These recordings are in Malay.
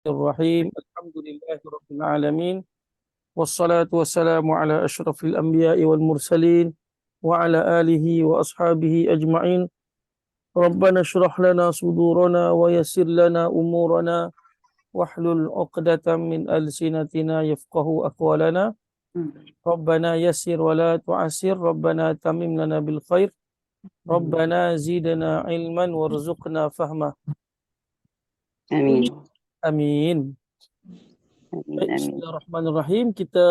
Bismillahirrahmanirrahim. Alhamdulillahirabbil alamin. Wassalatu wassalamu ala asyrafil anbiya'i wal mursalin wa ala alihi wa ashabihi ajma'in. Rabbana shrah lana sudurana wa yassir lana umurana wahlul 'uqdatam min alsinatina yafqahu aqwalana. Rabbana yassir wa la tu'assir. Rabbana tamim lana bil khair. Rabbana zidna ilman warzuqna fahma. Amin. Amin. Baik, Amin. Bismillahirrahmanirrahim. Kita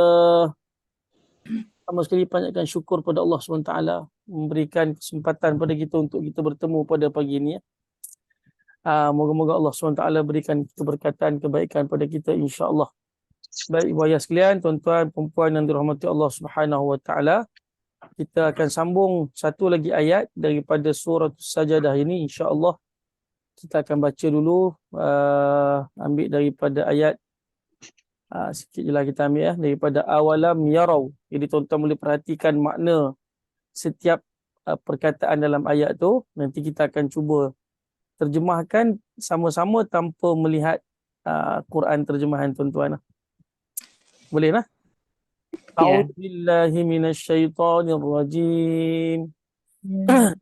sama sekali banyakkan syukur pada Allah SWT memberikan kesempatan pada kita untuk kita bertemu pada pagi ini. Moga-moga Allah SWT berikan keberkatan, kebaikan pada kita, insya-Allah. Baik, ibu ayah sekalian, tuan-tuan, perempuan yang dirahmati Allah SWT, kita akan sambung satu lagi ayat daripada surah Sajadah ini, insya-Allah. Kita akan baca dulu, ambil daripada ayat sikit je lah kita ambil daripada awalam yarau. Jadi tuan-tuan boleh perhatikan makna setiap perkataan dalam ayat tu. Nanti kita akan cuba terjemahkan sama-sama tanpa melihat Quran terjemahan tuan-tuan. Boleh lah? A'udzu billahi minasyaitonir rajim.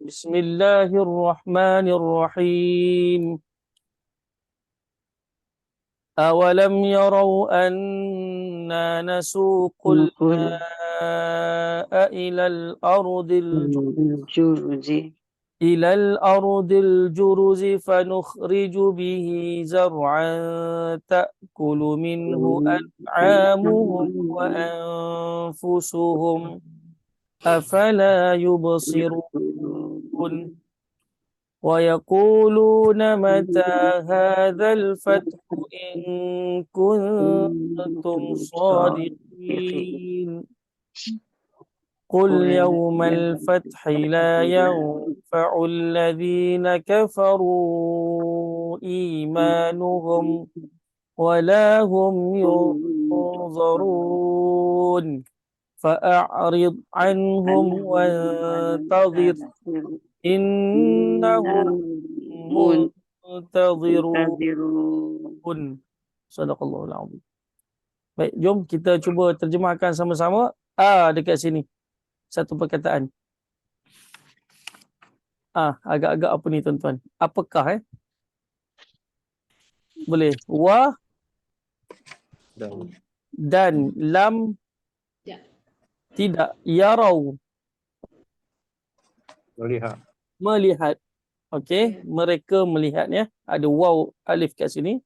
Bismillahirrahmanirrahim. أولم يروا أنا نسوق الماء إلى الأرض الجرز فنخرج به زرعا تأكل منه أنعامهم وأنفسهم أفلا يبصرون ويقولون متى هذا الفتح إن كنتم صادقين قل يوم الفتح لا ينفع الذين كفروا إيمانهم ولا هم ينظرون فأعرض عنهم وانتظر إنهم منتظرون. Sadaqallahul azim. Baik, jom kita cuba terjemahkan sama-sama. Dekat sini satu perkataan. Agak-agak apa ni tuan-tuan? Apakah Boleh. Wa dan lam tidak. Yarau melihat. Okey, mereka melihat ya. Ada waw alif kat sini.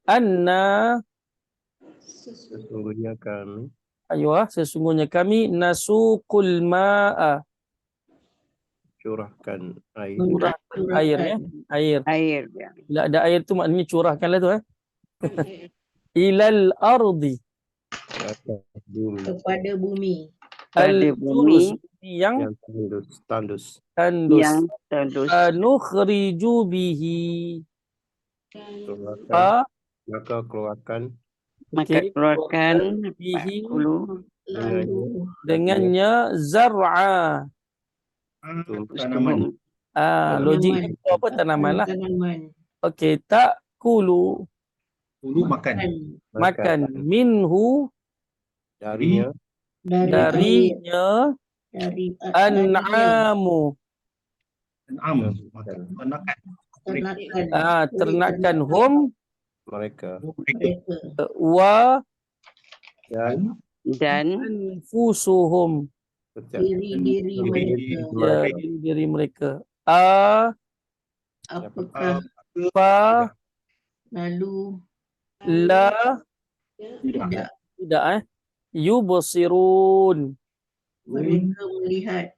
Anna sesungguhnya kami. Sesungguhnya kami nasuqul ma'a Curahkan air. Air ya. Air. Bila ada air tu maknanya curahkanlah tu Ilal ardi kepada bumi. Al-jurus yang tandus. Nukhriju bihi Maka keluarkan bihi dengannya zar'a. Tanaman. Logiknya apa? Tanaman lah. Okey, ta'kulu makan minhu Darinya an'amu ternakan hum mereka wa dan anfusuhum diri mereka. Apakah lalu tidak yubsirun mereka melihat.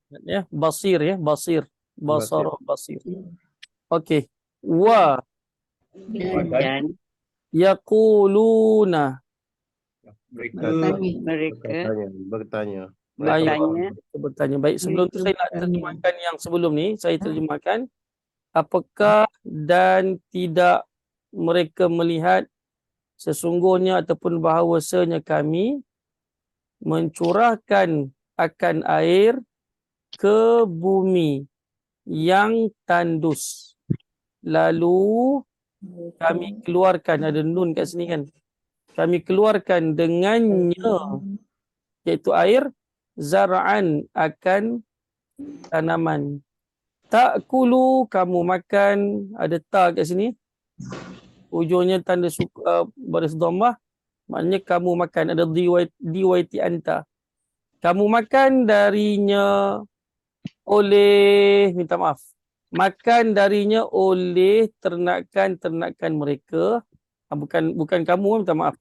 Melihat basir basir okey. Wa Dan yaquluna mereka bertanya. Baik, sebelum tu saya nak terjemahkan yang sebelum ni. Saya terjemahkan apakah dan tidak mereka melihat sesungguhnya ataupun bahawasanya kami mencurahkan akan air ke bumi yang tandus, lalu Kami keluarkan, ada nun kat sini kan. Kami keluarkan dengannya, iaitu air, zar'an, akan tanaman. Ta'kulu, kamu makan, ada ta kat sini. Ujungnya tanda baris dhammah, maknanya kamu makan, ada diwaiti anta. Kamu makan darinya oleh, minta maaf, makan darinya oleh ternakan-ternakan mereka. Bukan kamu, minta maaf.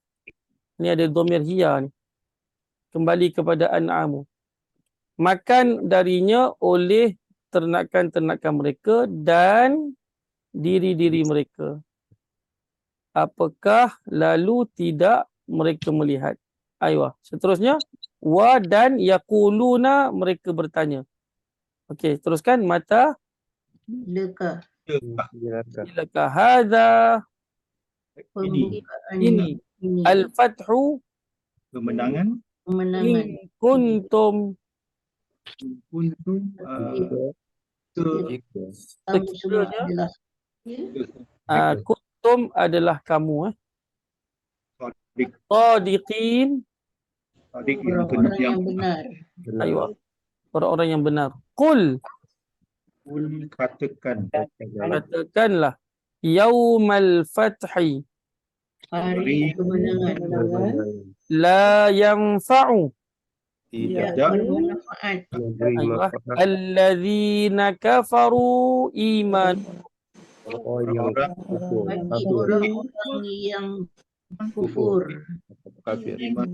Ni ada dhamir hiya ni. Kembali kepada an'amu. Makan darinya oleh ternakan-ternakan mereka dan diri-diri mereka. Apakah lalu tidak mereka melihat? Aywa. Seterusnya, wa dan yaquluna, mereka bertanya. Okey, teruskan. Mata Bilakah bilakah hadza, pembukaan ini ini al-fathu Kemenangan kemenangan in kuntum, untuk kamu semua sekiranya adalah kuntum adalah kamu sadiqin, adik yang orang-orang yang benar. aywa, orang-orang yang benar. Qul, katakan katakanlah, yaumal fathi Hari kemenangan la yanfa'u Tidak bermanfaat memberi aywa manfaat alladzina kafaru iman, orang yang kufur, bagi kafir, orang-orang yang kufur kafir. iman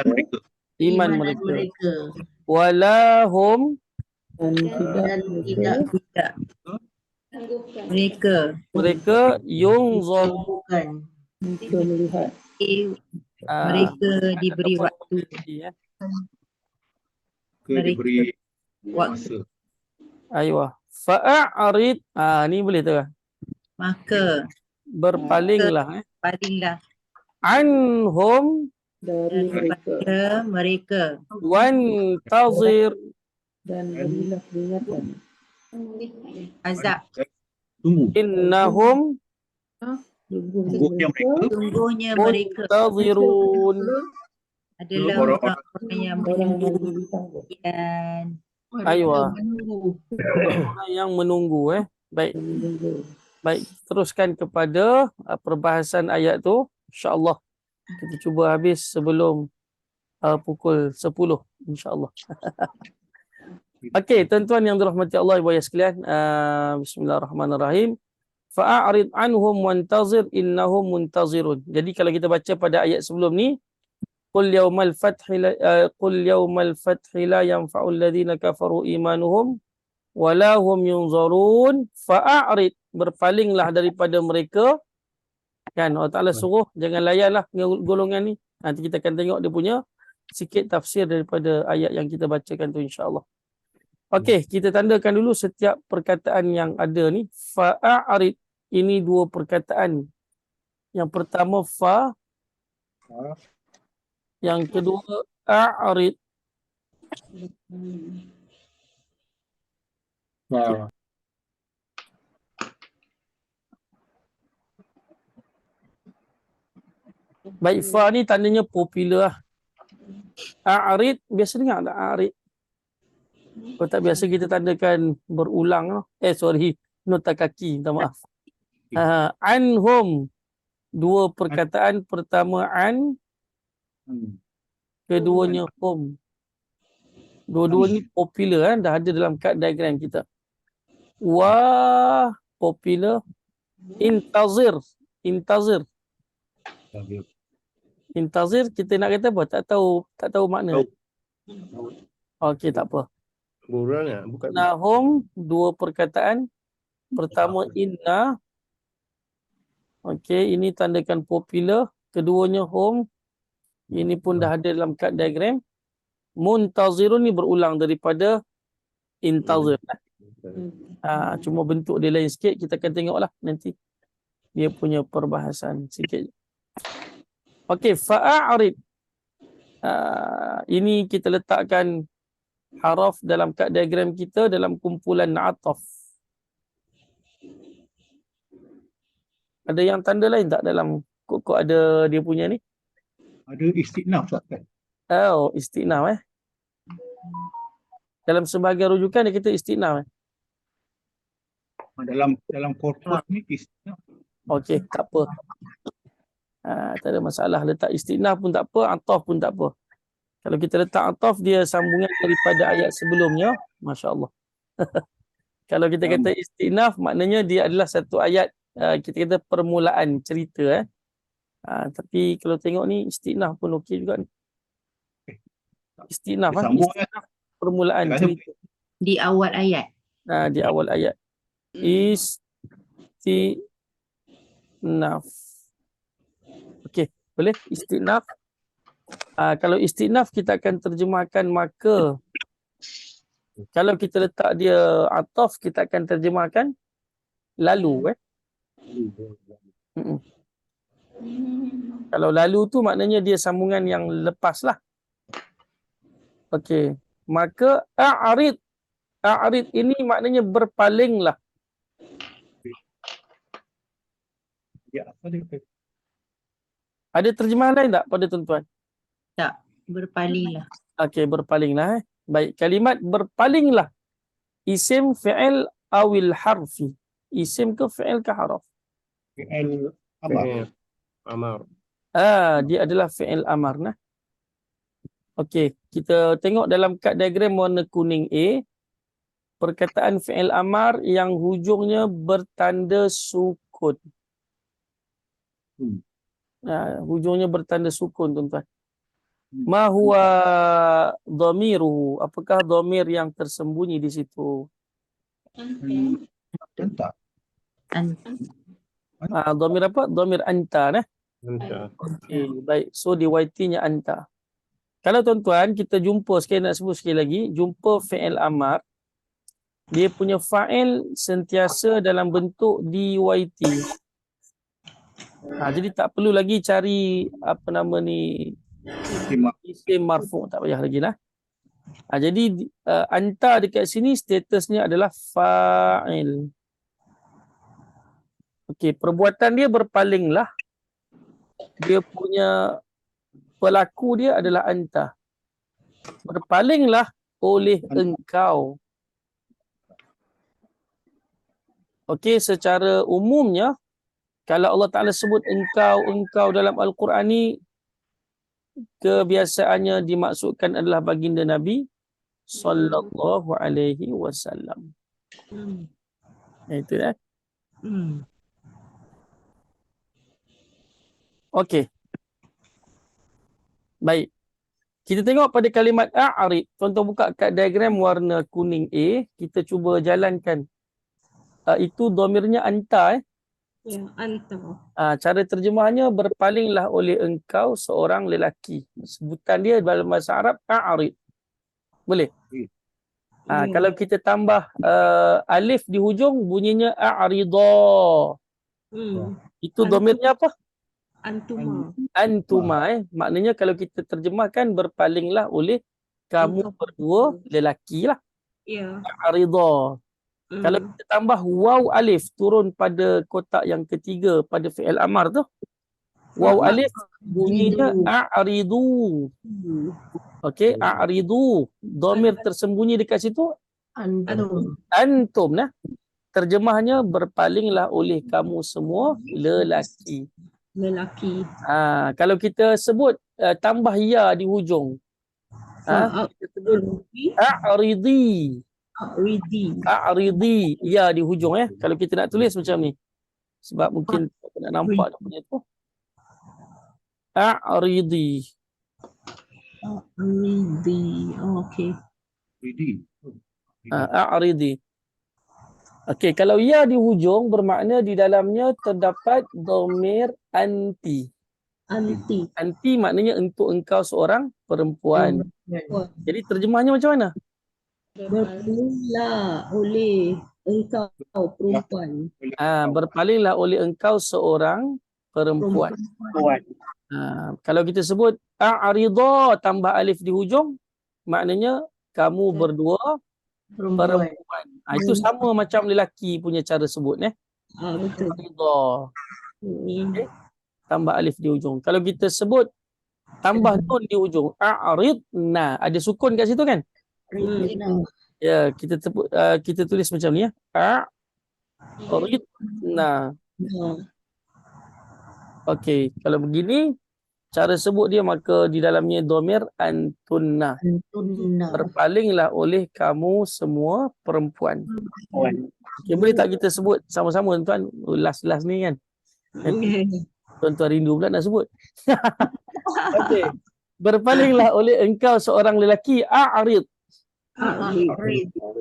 mereka iman iman mereka. mereka Walahum, dan tidak mereka yunzar, bukan mereka diberi waktu, ya. diberi waktu, masa Aywa. Fa'arid, ni boleh tu lah. maka Berpalinglah palinglah anhum daripada mereka wantazir, azab, tunggu innahum sungguhnya mereka sungguhnya mereka muntazirun. adalah orang-orang orang-orang yang menunggu kepastian. Aywa. menunggu Orang yang menunggu. Baik. Baik, teruskan kepada perbahasan ayat tu. InsyaAllah kita cuba habis sebelum pukul 10 insyaAllah. Okey, tuan-tuan yang dirahmati Allah ibu ayah sekalian, bismillahirrahmanirrahim. Fa'arid anhum wantazir innahum muntazirun. Jadi kalau kita baca pada ayat sebelum ni, qul yaumal fathi la yanfa'u alladhina kafaru imanuhum wala hum yunzarun, fa'arid, berpalinglah daripada mereka. Kan Allah Taala suruh jangan layanlah golongan ni. Nanti kita akan tengok dia punya sikit tafsir daripada ayat yang kita bacakan tu insya-Allah. Okey, kita tandakan dulu setiap perkataan yang ada ni. Fa'arid, ini dua perkataan. Yang pertama fa, yang kedua a'rid. Baik, fa ni tandanya popular lah. A'rid, biasa dengar tak a'rid? Kalau tak biasa kita tandakan berulang. Nota kaki, minta maaf. Anhum, dua perkataan. Pertama an, keduanya hum. Dua-dua ni popular kan? Dah ada dalam kad diagram kita. Wah, popular. Intazir. Intazir kita nak kata apa? Tak tahu makna. Okey, tak apa. Bukan ya? Bukan. Nahum, dua perkataan. Pertama inna. Okey, ini tandakan popular. Keduanya hum. Ini pun dah ada dalam kad diagram. Muntazirun ni berulang daripada intazir. Cuma bentuk dia lain sikit. Kita akan tengoklah nanti dia punya perbahasan sikit. Okey, fa'arid. Ini kita letakkan haraf dalam kad diagram kita dalam kumpulan ataf. Ada yang tanda lain tak dalam kok ada dia punya ni? Ada istinaf Ustaz kan? Oh, istinaf Dalam sebahagian rujukan dia kata istinaf Dalam korpus ni istinaf. Okey, tak apa. Tak ada masalah. Letak istinaf pun tak apa, ataf pun tak apa. Kalau kita letak ataf, dia sambungan daripada ayat sebelumnya. Masya Allah. Kalau kita kata istinaf, maknanya dia adalah satu ayat, kita kata permulaan cerita. Tapi kalau tengok ni, istinaf pun okey juga ni. Istinaf, Dia sambung istinaf permulaan Dia cerita. Di awal ayat. Di awal ayat. Istinaf. Okey, boleh? Istinaf. Kalau istinaf kita akan terjemahkan maka. Kalau kita letak dia ataf, kita akan terjemahkan lalu. Kalau lalu tu maknanya dia sambungan yang lepas lah. Okey. Maka a'rid. A'rid ini maknanya berpalinglah. Ya, apa dia? Ada terjemahan lain tak pada tuan-tuan? Tak. Berpalinglah. Okey, berpalinglah. Baik, kalimat berpalinglah. Isim, fi'il, awil harfi. Isim ke fi'il ke haraf? Fi'il amar. Fi'il amar. Dia adalah fi'il amar. Okey, kita tengok dalam kad diagram warna kuning A. Perkataan fi'il amar yang hujungnya bertanda sukun. Hujungnya bertanda sukun, tuan-tuan. Ma huwa dhamiruhu? Apakah dhamir yang tersembunyi di situ? Tentak. Dhamir apa? Dhamir anta. Anta. Okay, baik. So di YT-nya anta. Kalau tuan-tuan kita jumpa sekali, nak sebut sekali lagi, jumpa fi'il amar, dia punya fa'il sentiasa dalam bentuk DYT. Jadi tak perlu lagi cari apa nama ni, isim marfu', tak payah lagi lah. Jadi anta dekat sini statusnya adalah fa'il. Okey, perbuatan dia berpalinglah. Dia punya pelaku dia adalah anta. Berpalinglah oleh engkau. Okey, secara umumnya kalau Allah Ta'ala sebut engkau dalam Al-Quran ni, kebiasaannya dimaksudkan adalah baginda Nabi sallallahu alaihi wasallam. Itu dah. Okey. Baik. Kita tengok pada kalimat a'rid. Tuan-tuan buka kat diagram warna kuning A, kita cuba jalankan. Itu dhamirnya anta. Ya, anta. Cara terjemahannya berpalinglah oleh engkau seorang lelaki. Sebutan dia dalam bahasa Arab a'rid. Boleh? Kalau kita tambah alif di hujung bunyinya a'ridha. Itu dhamirnya apa? Antuma. Antuma. Maknanya kalau kita terjemahkan berpalinglah oleh kamu berdua lelaki lah. Ya. A'ridha. Kalau kita tambah waw alif turun pada kotak yang ketiga pada fi'il amar tu, waw alif bunyinya a'ridu. Okey, a'ridu. Dhamir tersembunyi dekat situ antum. Terjemahnya berpalinglah oleh kamu semua lelaki. Kalau kita sebut tambah ya di hujung, kita sebut a'ridi. A'ridi, ya di hujung kalau kita nak tulis macam ni. Sebab mungkin tak nak nampak dia punya tu. A'ridi. Okey. A'ridi. Okey, kalau ya di hujung bermakna di dalamnya terdapat dhamir anti. Anti maknanya untuk engkau seorang perempuan. Jadi terjemahnya macam mana? Berpalinglah oleh engkau perempuan. Berpalinglah oleh engkau seorang perempuan. Kalau kita sebut a'ridha tambah alif di hujung, maknanya kamu berdua perempuan. Itu sama macam lelaki punya cara sebut. Betul. A'ridha. Tambah alif di ujung. Kalau kita sebut tambah nun di ujung, a'ridna, ada sukun kat situ kan? Ya, kita tulis macam ni ya. A'ridna. Okey, kalau begini cara sebut dia, maka di dalamnya domir antunna. Berpalinglah oleh kamu semua perempuan. Okay, boleh tak kita sebut sama-sama tuan? Last ni kan. Tuan-tuan rindu pula nak sebut. Okey. Berpalinglah oleh engkau seorang lelaki, a'rid.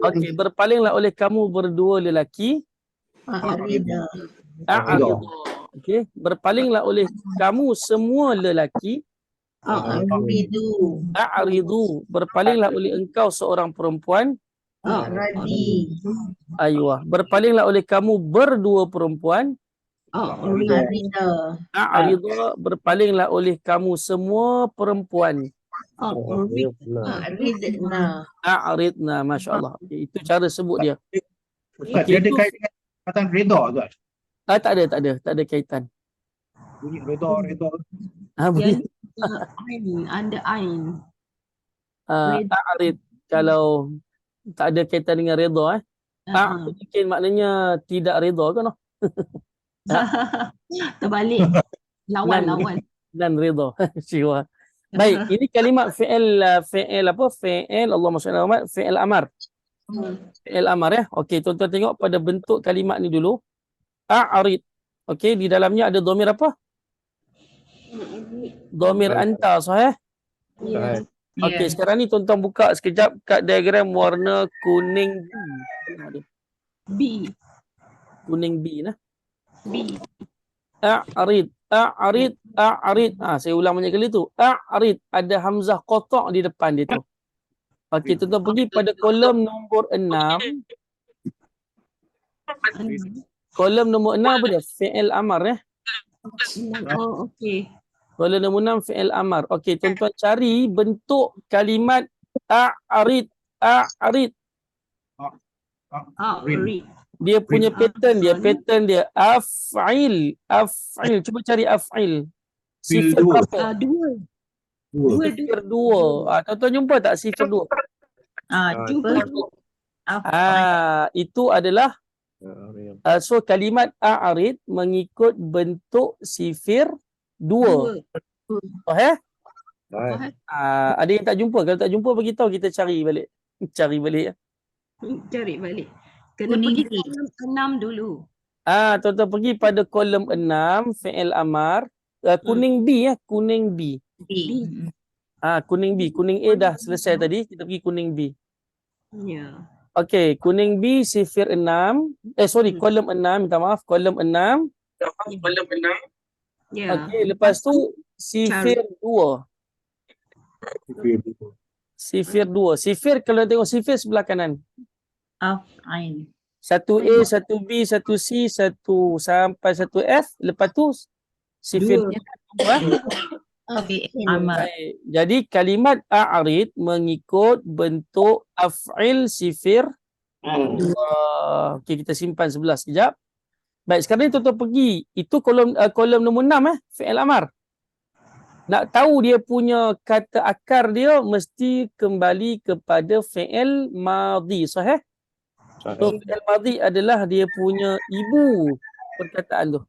Okey, berpalinglah oleh kamu berdua lelaki, a'rid. Okey, berpalinglah oleh kamu semua lelaki, a'ridu. Berpalinglah oleh engkau seorang perempuan, aywa. Berpalinglah oleh kamu berdua perempuan, a'ridu. Berpalinglah oleh kamu semua perempuan, a'ridna. Masya-Allah. Okay, itu cara sebut dia. Ustaz, Okey, dia ada itu kaitan kata redha Ustaz. tak ada kaitan. Bunyi redha. Boleh. Under ain. A'rid kalau tak ada kaitan dengan redha mungkin maknanya tidak redha kan? Terbalik. Lawan. Dan redha. Siwa. Baik, ini kalimat fi'il Allahumma shalli ala Muhammad, fi'il amar. Fi'il amar ya. Okey, tuan-tuan tengok pada bentuk kalimat ni dulu. A'rid. Okey, di dalamnya ada domir apa? Domir anta, sahih? Okey, sekarang ni tuan-tuan buka sekejap kat diagram warna kuning B. kuning B nah. B. A'rid. Saya ulang banyak kali tu. A'rid, ada hamzah qata' di depan dia tu. Okey, tuan-tuan pergi pada kolom nombor 6. Kolom nombor 6 apa dia? Fi'il amar ya. Oh, okey. Kolom nombor 6 fi'il amar. Okey, tuan-tuan cari bentuk kalimat a'rid. A'rid. Dia punya pattern dia af'il. Cuba cari af'il. Sifir berapa? Dua. Sifir 2. Tuan-tuan jumpa tak sifir 2? Jumpa. Itu adalah so kalimat a'rid mengikut bentuk sifir 2. Faham? Ada yang tak jumpa? Kalau tak jumpa bagi tahu, kita cari balik. Cari balik ya. Cari balik. Kena Kuning pergi B. kolom 6 dulu. Tuan-tuan pergi pada kolom 6 fi'il amar. Kuning B ya, kuning B. Kuning B, kuning A dah selesai tadi, kita pergi kuning B. Ya. Okey, kuning B sifir 6. Kolom 6, minta maaf, kolom 6. Ya. Okey, lepas tu sifir 2. Sifir 2. Sifir, kalau tengok sifir sebelah kanan. Af'ain. 1A, 1B, 1C, 1 sampai 1F. Lepas tu sifir 2. Amar. Baik. Jadi kalimat a'rid mengikut bentuk af'il sifir 2. Okey, kita simpan sebelah sekejap. Baik, sekarang ni tuan-tuan pergi. Itu kolom nombor 6 fi'il amar. Nak tahu dia punya kata akar dia, mesti kembali kepada fi'il madhi. Sahih? So, fi'il madhi adalah dia punya ibu perkataan tu.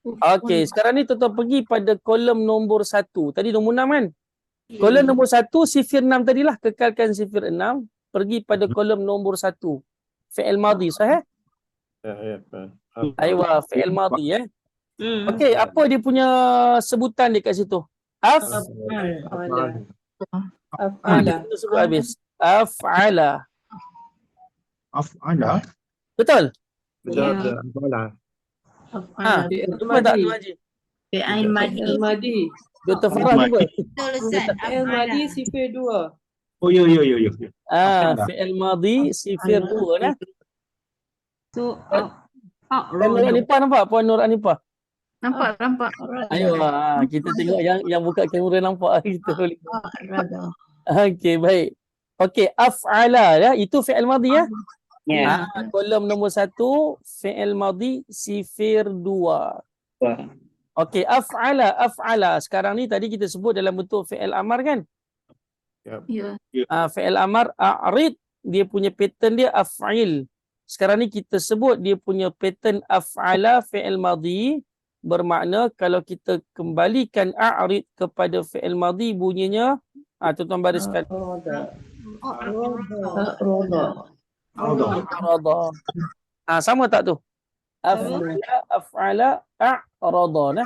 Okey, sekarang ni tuan-tuan pergi pada kolom nombor 1. Tadi nombor 6 kan? Kolom nombor 1, sifir 6 tadilah. Kekalkan sifir 6. Pergi pada kolom nombor 1. Fi'il madhi. Sahih? Aywa, fi'il madhi ya. Okey, apa dia punya sebutan dia kat situ? Kita sebut habis. Af'ala. Af'ala. Betul? Cuba tak tu Haji? Fi'il madi. Dr. Farah cuba. Fi'il madi sifir 2. Oh ya. Fi'il madhi sifir 2 nah. So, Puan Nur Anipah nampak? Puan Nur Anipah. Nampak. Ayo, kita tengok yang buka kamera nampak kita boleh. Okey, baik. Okey, af'ala ya, itu fi'il madhi ya. Ya. Kolom nombor 1 fi'il madhi sifir 2. Okey, af'ala. Sekarang ni tadi kita sebut dalam bentuk fi'il amar kan? Ya. Fi'il amar a'rid, dia punya pattern dia af'il. Sekarang ni kita sebut dia punya pattern af'ala fi'il madhi, bermakna kalau kita kembalikan a'rid kepada fi'il madhi bunyinya, tuan-tuan bariskan. A'rada. Sama tak tu? Af'ala a'rada nah.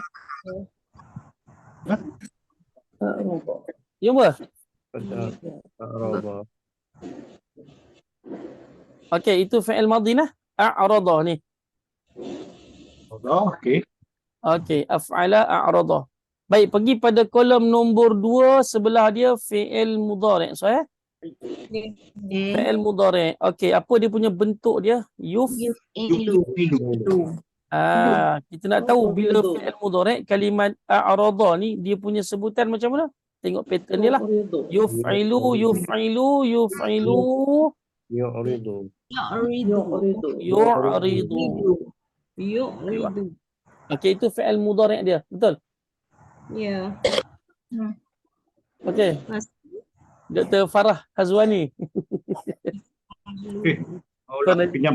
Ya apa? A'rada. Okey, itu fi'il madhi nah. A'rada ni. Okey. Okey, af'ala a'rada. Baik, pergi pada kolom nombor 2 sebelah dia fi'il mudhari'. Sahih? Fi'il mudhari'. Okey, apa dia punya bentuk dia? Yuf'ilu. Kita nak tahu bila fi'il mudhari' kalimat a'rada ni dia punya sebutan macam mana? Tengok pattern dia lah. Yuf'ilu. Yu'ridu. Yu'ridu. Okey, itu fi'il mudhari' dia. Betul? Ya. Okey. Dr. Farah Hazwani. Allah pinjam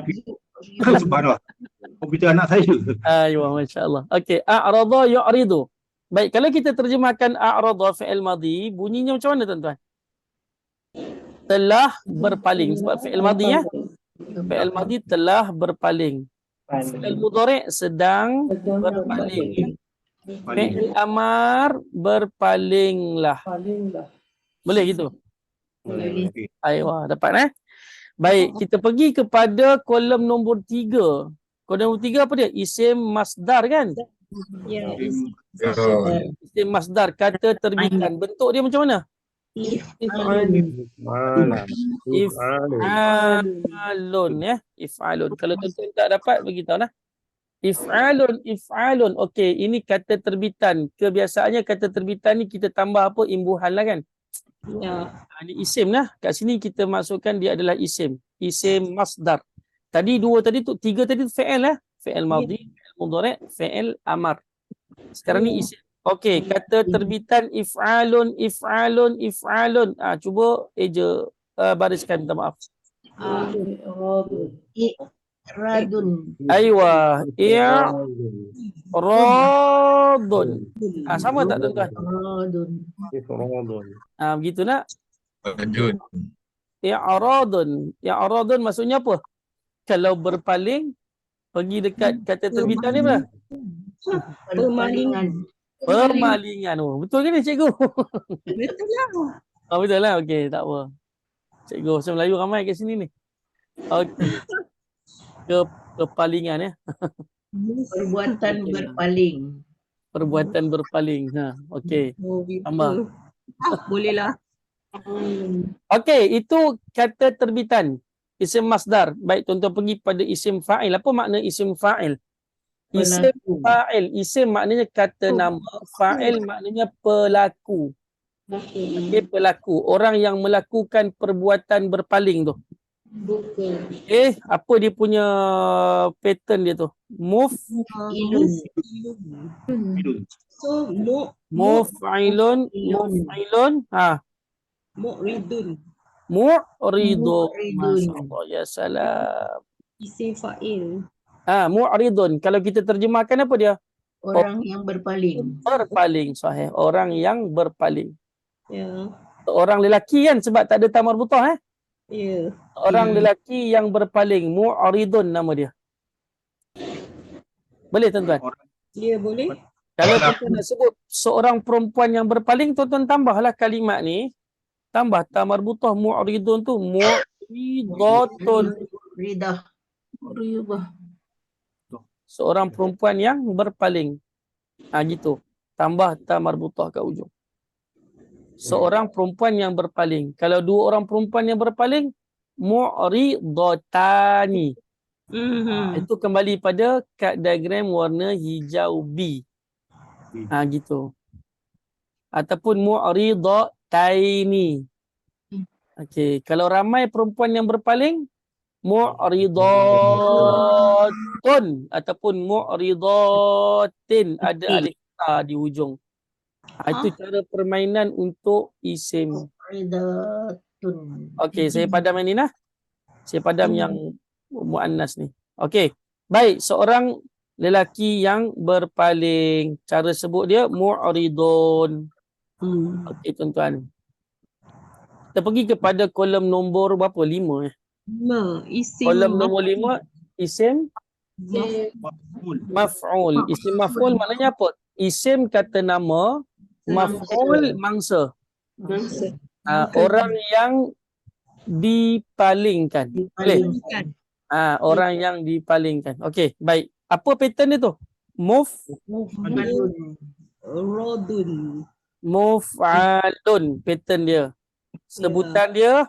subhanallah. Komputer anak saya. Aywa, masya-Allah. Okey, a'rada yu'ridu. Baik, kalau kita terjemahkan a'rada fi'il madhi, bunyinya macam mana tuan-tuan? Telah berpaling. Sebab fi'il madhi ya. Fi'il madhi telah berpaling. Fi'il mudhari' sedang berpaling. Fi'il amar berpalinglah. Boleh gitu? Okey. Aywa, dapat Baik, kita pergi kepada kolom nombor 3. Kolom nombor 3 apa dia? Isim masdar kan? Ya. Isim masdar, kata terbitan. Bentuk dia macam mana? If'alun ya. If'alun. Kalau tuan-tuan tak dapat, beritahu lah. If'alun. Okey, ini kata terbitan. Kebiasaannya kata terbitan ni kita tambah apa? Imbuhan lah kan? Ya. Ini isim lah. Kat sini kita masukkan dia adalah isim. Isim masdar. Tadi 2 tadi tu, 3 tadi tu fi'il lah. Fi'il madhi, fi'il mudhari', fi'il amar. Sekarang ni isim. Okey, kata terbitan if'alun. Cuba eja bariskan, minta maaf. Radun. Aywa, i'radun. Sama tak tuan-tuan? Radun. Ifradun. Begitu nak? I'radun maksudnya apa? Kalau berpaling, pergi dekat kata terbitan ni apa? Permalingan. Permalingan. Betul ke ni cikgu? Betul lah. Betul lah. Okey, tak apa. Cikgu bahasa Melayu ramai kat sini ni. Okey. Kepalingan ya. Perbuatan berpaling. Perbuatan berpaling. Okey. Tambah. Bolehlah. Okey, itu kata terbitan. Isim masdar. Baik, tuan-tuan pergi pada isim fa'il. Apa makna isim fa'il? Isim fa'il. Isim maknanya kata nama. Fa'il maknanya pelaku. Okey, pelaku. Orang yang melakukan perbuatan berpaling tu. Apa dia punya pattern dia tu? Ilun. So, Muf'ilun. mu'ridun. Mu'ridun. Mu'ridun. Masya-Allah, ya salam. Isim fa'il. Mu'ridun. Kalau kita terjemahkan apa dia? Orang yang berpaling. Berpaling, sahih. Orang yang berpaling. Ya. Orang lelaki kan sebab tak ada ta marbutah Ya. Orang lelaki yang berpaling, mu'ridun nama dia. Boleh tuan-tuan? Ya, boleh. Kalau kita nak sebut seorang perempuan yang berpaling, tuan-tuan tambahlah kalimat ni. Tambah ta marbutah mu'ridun tu, mu'ridatun. Ridah. Seorang perempuan yang berpaling. Gitu. Tambah ta marbutah kat ujung. Seorang perempuan yang berpaling. Kalau 2 orang perempuan yang berpaling, mu'ridatani. Itu kembali pada kad diagram warna hijau B. Gitu. Ataupun mu'ridataini. Okey, kalau ramai perempuan yang berpaling, mu'ridatun ataupun mu'ridatin, ada alif ta di hujung. Itu cara permainan untuk isim. Ridatun. Okey, saya padam yang ni nah. Saya padam yang muannas ni. Okey. Baik, seorang lelaki yang berpaling. Cara sebut dia mu'ridun. Okey tuan-tuan. Kita pergi kepada kolom nombor berapa? 5 Isim Kolom nombor 5 isim maf'ul. Isim maf'ul maknanya apa? Isim kata nama, maf'ul mangsa. Orang yang dipalingkan. Boleh? Dipalingkan. Orang yang dipalingkan. Okey, baik. Apa pattern dia tu? Muf'alun. Rodun. Muf'alun pattern dia. Sebutan dia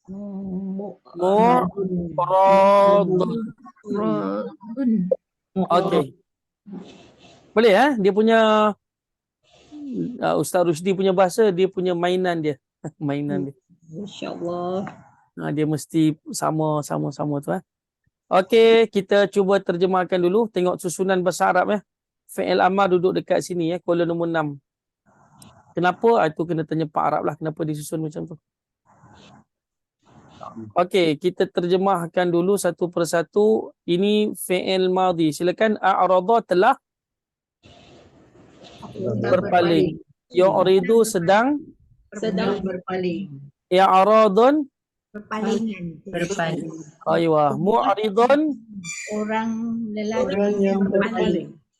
mu'radun. Okey. Boleh Dia punya Ustaz Rusdi punya bahasa, dia punya mainan dia. Mainan dia. InsyaAllah. Dia mesti sama tu Okey, kita cuba terjemahkan dulu. Tengok susunan bahasa Arab Fi'il amar duduk dekat sini kolom nombor 6. Kenapa? Itu kena tanya Pak Arab lah. Kenapa disusun macam tu. Okey, kita terjemahkan dulu satu persatu. Ini fi'il madhi. Silakan. A'rada telah berpaling. Yu'ridu sedang berpaling. i'radun Berpaling. aywa. Mu'ridun Orang lelaki yang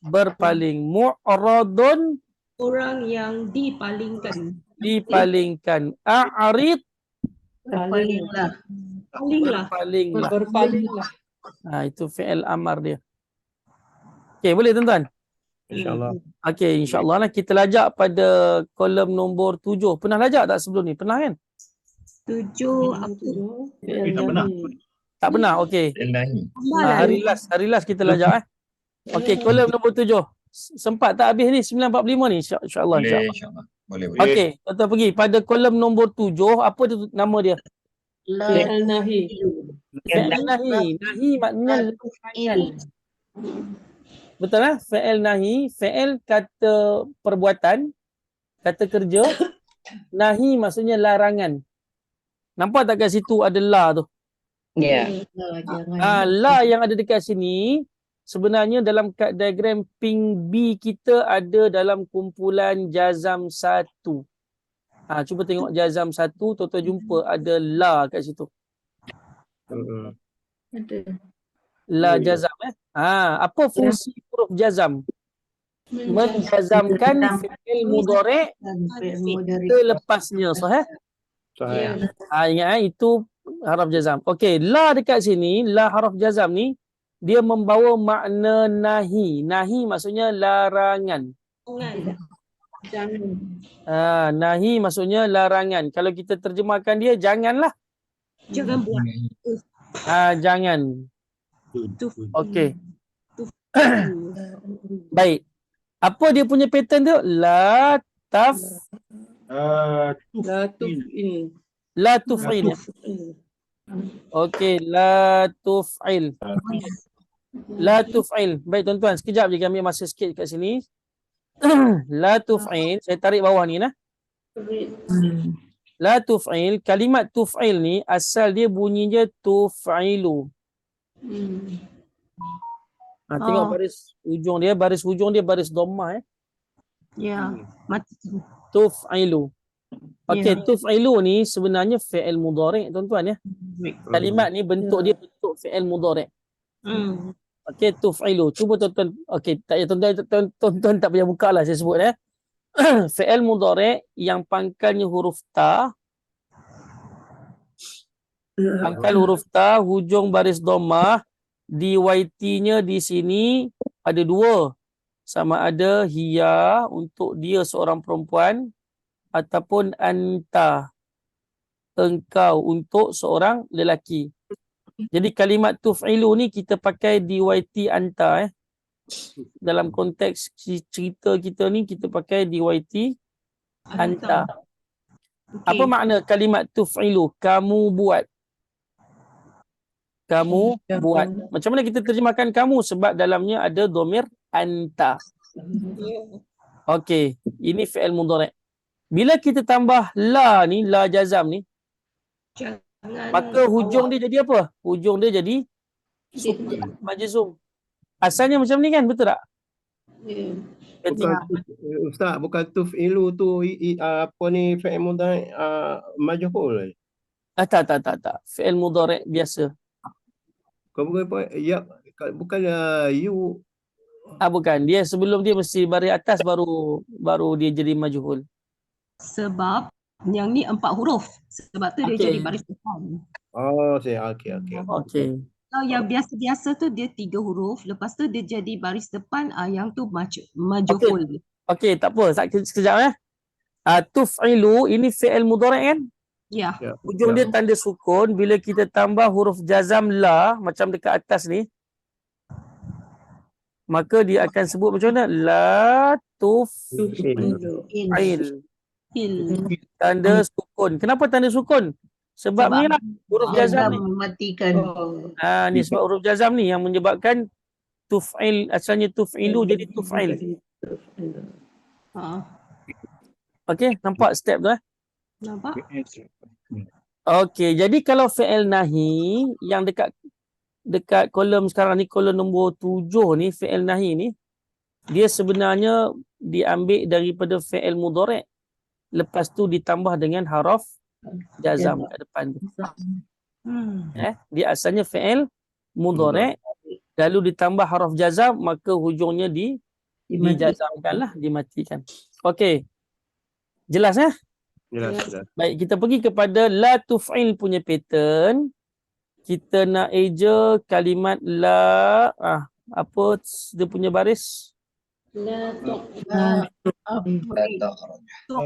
berpaling. Mu'radun Orang yang dipalingkan. dipalingkan. A'rid berpalinglah. Palinglah. berpalinglah. Itu fi'il amar dia. Okey, boleh tuan-tuan? InsyaAllah. Okey, insyaAllah kita lajak pada kolom nombor 7. Pernah lajak tak sebelum ni? Pernah kan? 7 apa? Tak pernah. Tak pernah? Okey. Hari last kita lajak Okey, kolom nombor 7. Sempat tak habis ni 9.45 ni? InsyaAllah. Boleh. Okey, tuan-tuan pergi pada kolom nombor 7. Apa tu nama dia? Fi'il nahi. Fi'il nahi. Nahi maknanya betul Fi'il nahi, fi'il kata perbuatan, kata kerja. Nahi maksudnya larangan. Nampak tak kat situ ada la tu? La yang ada dekat sini sebenarnya dalam kad diagram ping B kita ada dalam kumpulan jazam 1. Cuba tengok jazam 1, tuan-tuan jumpa ada la kat situ. La jazam apa fungsi huruf jazam? Menjazamkan fi'il mudhari' selepasnya, sahih? Sahih. Ingat itu haraf jazam. Okey, la dekat sini, la haraf jazam ni dia membawa makna nahi. Nahi maksudnya larangan. Nahi maksudnya larangan. Kalau kita terjemahkan dia, janganlah. Jangan buat. Jangan. Okey. Baik. Apa dia punya pattern tu? La tuf'il. Okey, la tuf'il. La tuf'il. Baik tuan-tuan, sekejap je kami masa sikit kat sini. La tuf'il, saya tarik bawah ni La tuf'il, kalimat tuf'il ni asal dia bunyinya tuf'ilu. Tengok baris hujung dia, baris dhammah Tuf'ilu. Okey, tuf'ilu ni sebenarnya fi'il mudhari' tuan-tuan Kalimat ni bentuk dia bentuk fi'il mudhari'. Okey, tuf'ilu. Cuba tuan-tuan, okey, tak payah tuan-tuan tak payah buka lah saya sebut fi'il mudhari' yang pangkalnya huruf ta. Pangkal huruf ta, hujung baris dhammah. DYT-nya di sini ada 2. Sama ada hiya untuk dia seorang perempuan ataupun anta engkau untuk seorang lelaki. Jadi kalimat tuf'ilu ni kita pakai DYT anta Dalam konteks cerita kita ni kita pakai DYT anta. Apa makna kalimat tuf'ilu? Kamu buat. kamu buat. Macam mana kita terjemahkan kamu? Sebab dalamnya ada domir anta. Okey, ini fi'il mudhari'. Bila kita tambah la ni, la jazam ni, Jangan maka hujung dia jadi apa? Hujung dia jadi sukun majzum. Asalnya macam ni kan, betul tak? Ya. Bukan Ustaz, bukan tuf'ilu tu apa ni fi'il mudhari' majhul. Tak. Fi'il mudhari' biasa. Bukan ya, bukan you. Bukan. Dia sebelum dia mesti baris atas baru dia jadi majhul. sebab yang ni 4 huruf. Sebab tu dia Okey. jadi baris depan. Oh, saya okey. Okey. Kalau yang biasa-biasa tu dia 3 huruf. Lepas tu dia jadi baris depan, yang tu majhul. Okey, tak apa. Sekejap. Tuf'ilu, ini fi'il mudhari' kan? Ya. Hujung dia tanda sukun. Bila kita tambah huruf jazam la, macam dekat atas ni, maka dia akan sebut macam mana? La tuf'il. Tanda sukun. Kenapa tanda sukun? Sebab ni lah huruf jazam ni. mematikan. Ni sebab huruf jazam ni yang menyebabkan tuf'il, asalnya tuf'ilu jadi tuf'il. Okey, nampak step tu Nampak? Okey, jadi kalau fi'il nahi yang dekat kolom sekarang ni, kolom nombor 7 ni, fi'il nahi ni, dia sebenarnya diambil daripada fi'il mudhari'. Lepas tu ditambah dengan haraf jazam kat depan tu. Dia asalnya fi'il mudhari', lalu ditambah haraf jazam, maka hujungnya dijazamkan lah, dimatikan. Okey. Jelas Jelas. Baik, kita pergi kepada la tuf'il punya pattern. Kita nak eja kalimat la, apa dia punya baris? La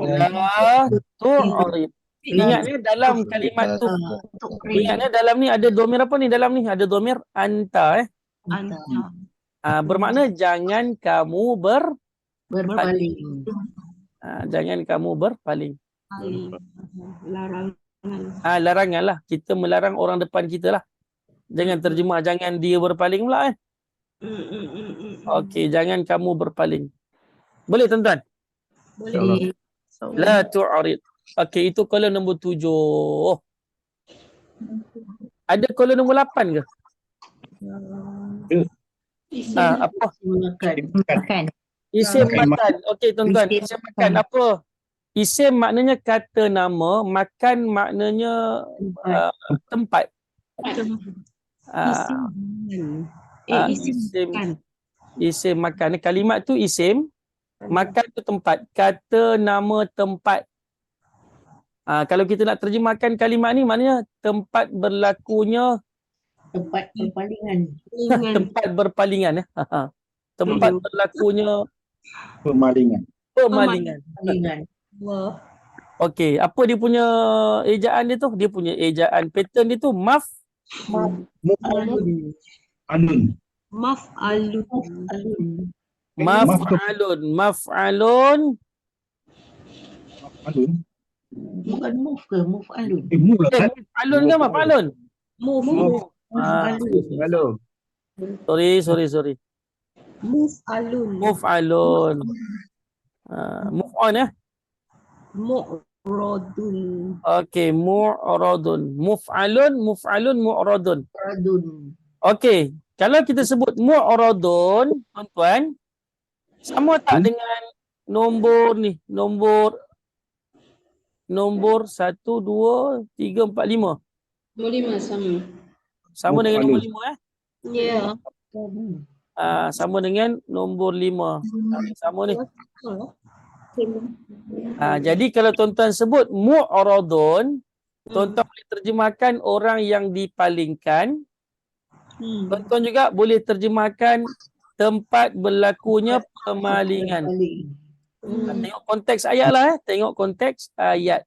La tu'rid. Ingatnya dalam kalimat tu, ingatnya dalam ni ada domir apa ni? Dalam ni ada domir anta. Anta. Bermakna jangan kamu Berpaling. jangan kamu berpaling. Larangan. Larangan lah. Kita melarang orang depan kita lah. Jangan terjemah jangan dia berpaling pula Okey, jangan kamu berpaling. Boleh tuan-tuan? Boleh. La tu'rid. Okey, itu kolom nombor 7. Ada kolom nombor 8 ke? Apa? Makan. Isim makan. Okey tuan-tuan, isim makan apa? Isim maknanya kata nama, makan maknanya tempat. Isim makan. Kalimat tu isim, makan tu tempat. Kata nama tempat. Kalau kita nak terjemahkan kalimat ni maknanya tempat berlakunya Tempat berpalingan. tempat berpalingan tempat berlakunya Pemalingan. pemalingan. Okey, apa dia punya ejaan dia tu? Dia punya ejaan pattern dia tu Alun. maf'alun. Alun. Bukan move ke? Move alun. Move lah. Maf'alun ke maf'alun? Halo. Sorry. Muf'alun. Muf'alun. Move on Mu'radun. Okey, mu'radun. Muf'alun, mu'radun. Radun. Okey, kalau kita sebut mu'radun, tuan-tuan, sama tak dengan nombor ni? Nombor 1, 2, 3, 4, 5. 5 sama. Sama dengan nombor 5 Ya. sama dengan nombor 5. Sama ni. Jadi kalau tuan-tuan sebut mu'radun, tuan-tuan boleh terjemahkan orang yang dipalingkan. Tuan-tuan juga boleh terjemahkan tempat berlakunya pemalingan. Tengok konteks ayat lah. Tengok konteks ayat.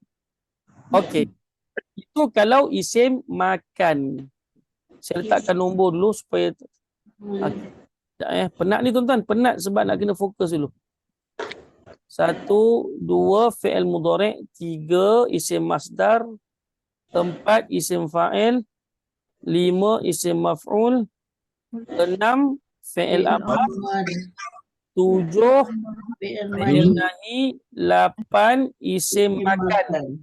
Okey. Itu kalau isim makan. Saya letakkan nombor dulu supaya penat ni tuan-tuan. Penat sebab nak kena fokus dulu. 1, 2 fi'il mudhari', 3 isim masdar, 4 isim fa'il, 5 isim maf'ul, 6 fi'il amr, 7 Fi'il fi'il madi. nahi, 8 isim makan.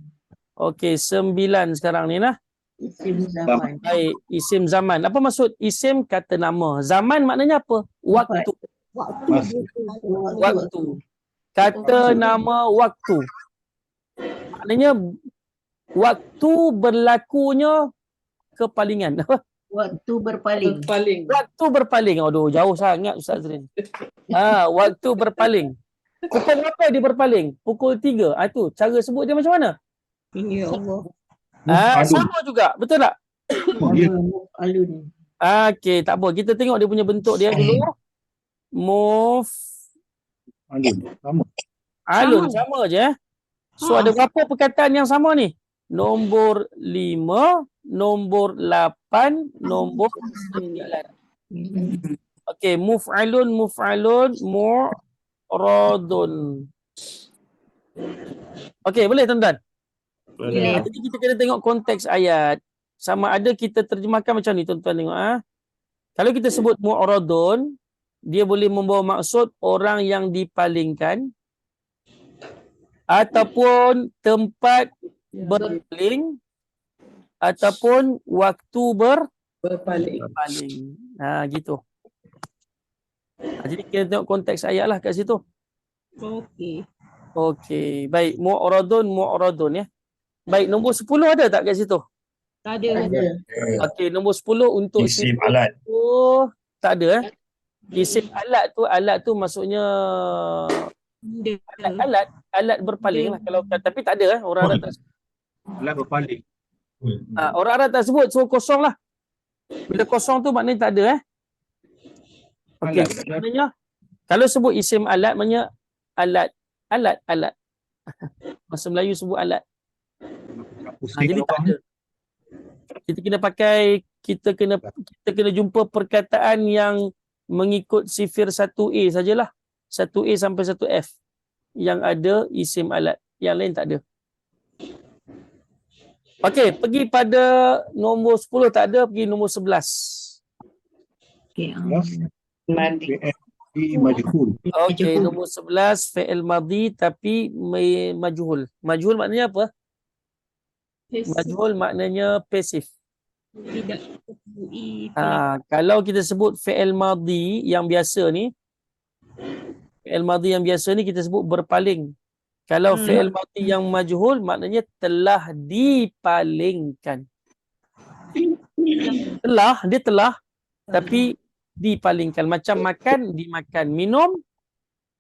Okey, 9 sekarang ni lah. Isim zaman. Baik, isim zaman. Apa maksud isim kata nama? Zaman maknanya apa? Waktu. Mas, Waktu. Kata nama waktu. Maknanya waktu berlakunya kepalingan. Waktu berpaling. Waktu berpaling. Aduh, jauh sangat Ustaz Zrin. Waktu berpaling. Pukul berapa dia berpaling? Pukul 3. Itu cara sebut dia macam mana? Ya Allah. muf'alun. Sama juga. Betul tak? Ya. Muf'alun. Okey, tak apa. Kita tengok dia punya bentuk dia dulu. Alun. Sama je. So ada berapa perkataan yang sama ni? Nombor 5, nombor 8, nombor 9. Okey, muf'alun, mu'radun. Okey, boleh tuan-tuan? Ya. Jadi kita kena tengok konteks ayat. Sama ada kita terjemahkan macam ni, tuan-tuan tengok. Kalau kita sebut mu'radun, dia boleh membawa maksud orang yang dipalingkan ataupun tempat berpaling ataupun waktu berpaling. Gitu. Jadi kita tengok konteks ayat lah kat situ. Okey. Okey, baik. Mu'radun ya. Baik, nombor 10 ada tak kat situ? Tak ada. Ada. Okey, nombor 10 untuk Isim sifat alat. tu tak ada Isim alat tu maksudnya alat berpaling lah kalau tapi tak ada orang Arab tak sebut. Alat berpaling. Orang Arab tak sebut, so kosong lah. Bila kosong tu maknanya tak ada Okey, Alat. maknanya kalau sebut isim alat maknanya alat. Bahasa Melayu sebut alat. Jadi tak ada. Kita kena jumpa perkataan yang mengikut sifir 1A sajalah. 1A sampai 1F yang ada isim alat. Yang lain tak ada. Okey, pergi pada nombor 10 tak ada, pergi nombor 11. Okey. Fi'il majhul. Okey, nombor 11 fi'il madhi tapi majhul. Majhul maknanya apa? Majhul maknanya pasif. Tidak terkebui. Kalau kita sebut fi'il madhi yang biasa ni, kita sebut berpaling. Kalau fi'il madhi yang majhul maknanya telah dipalingkan. Dia telah tapi dipalingkan. Macam makan, dimakan. Minum,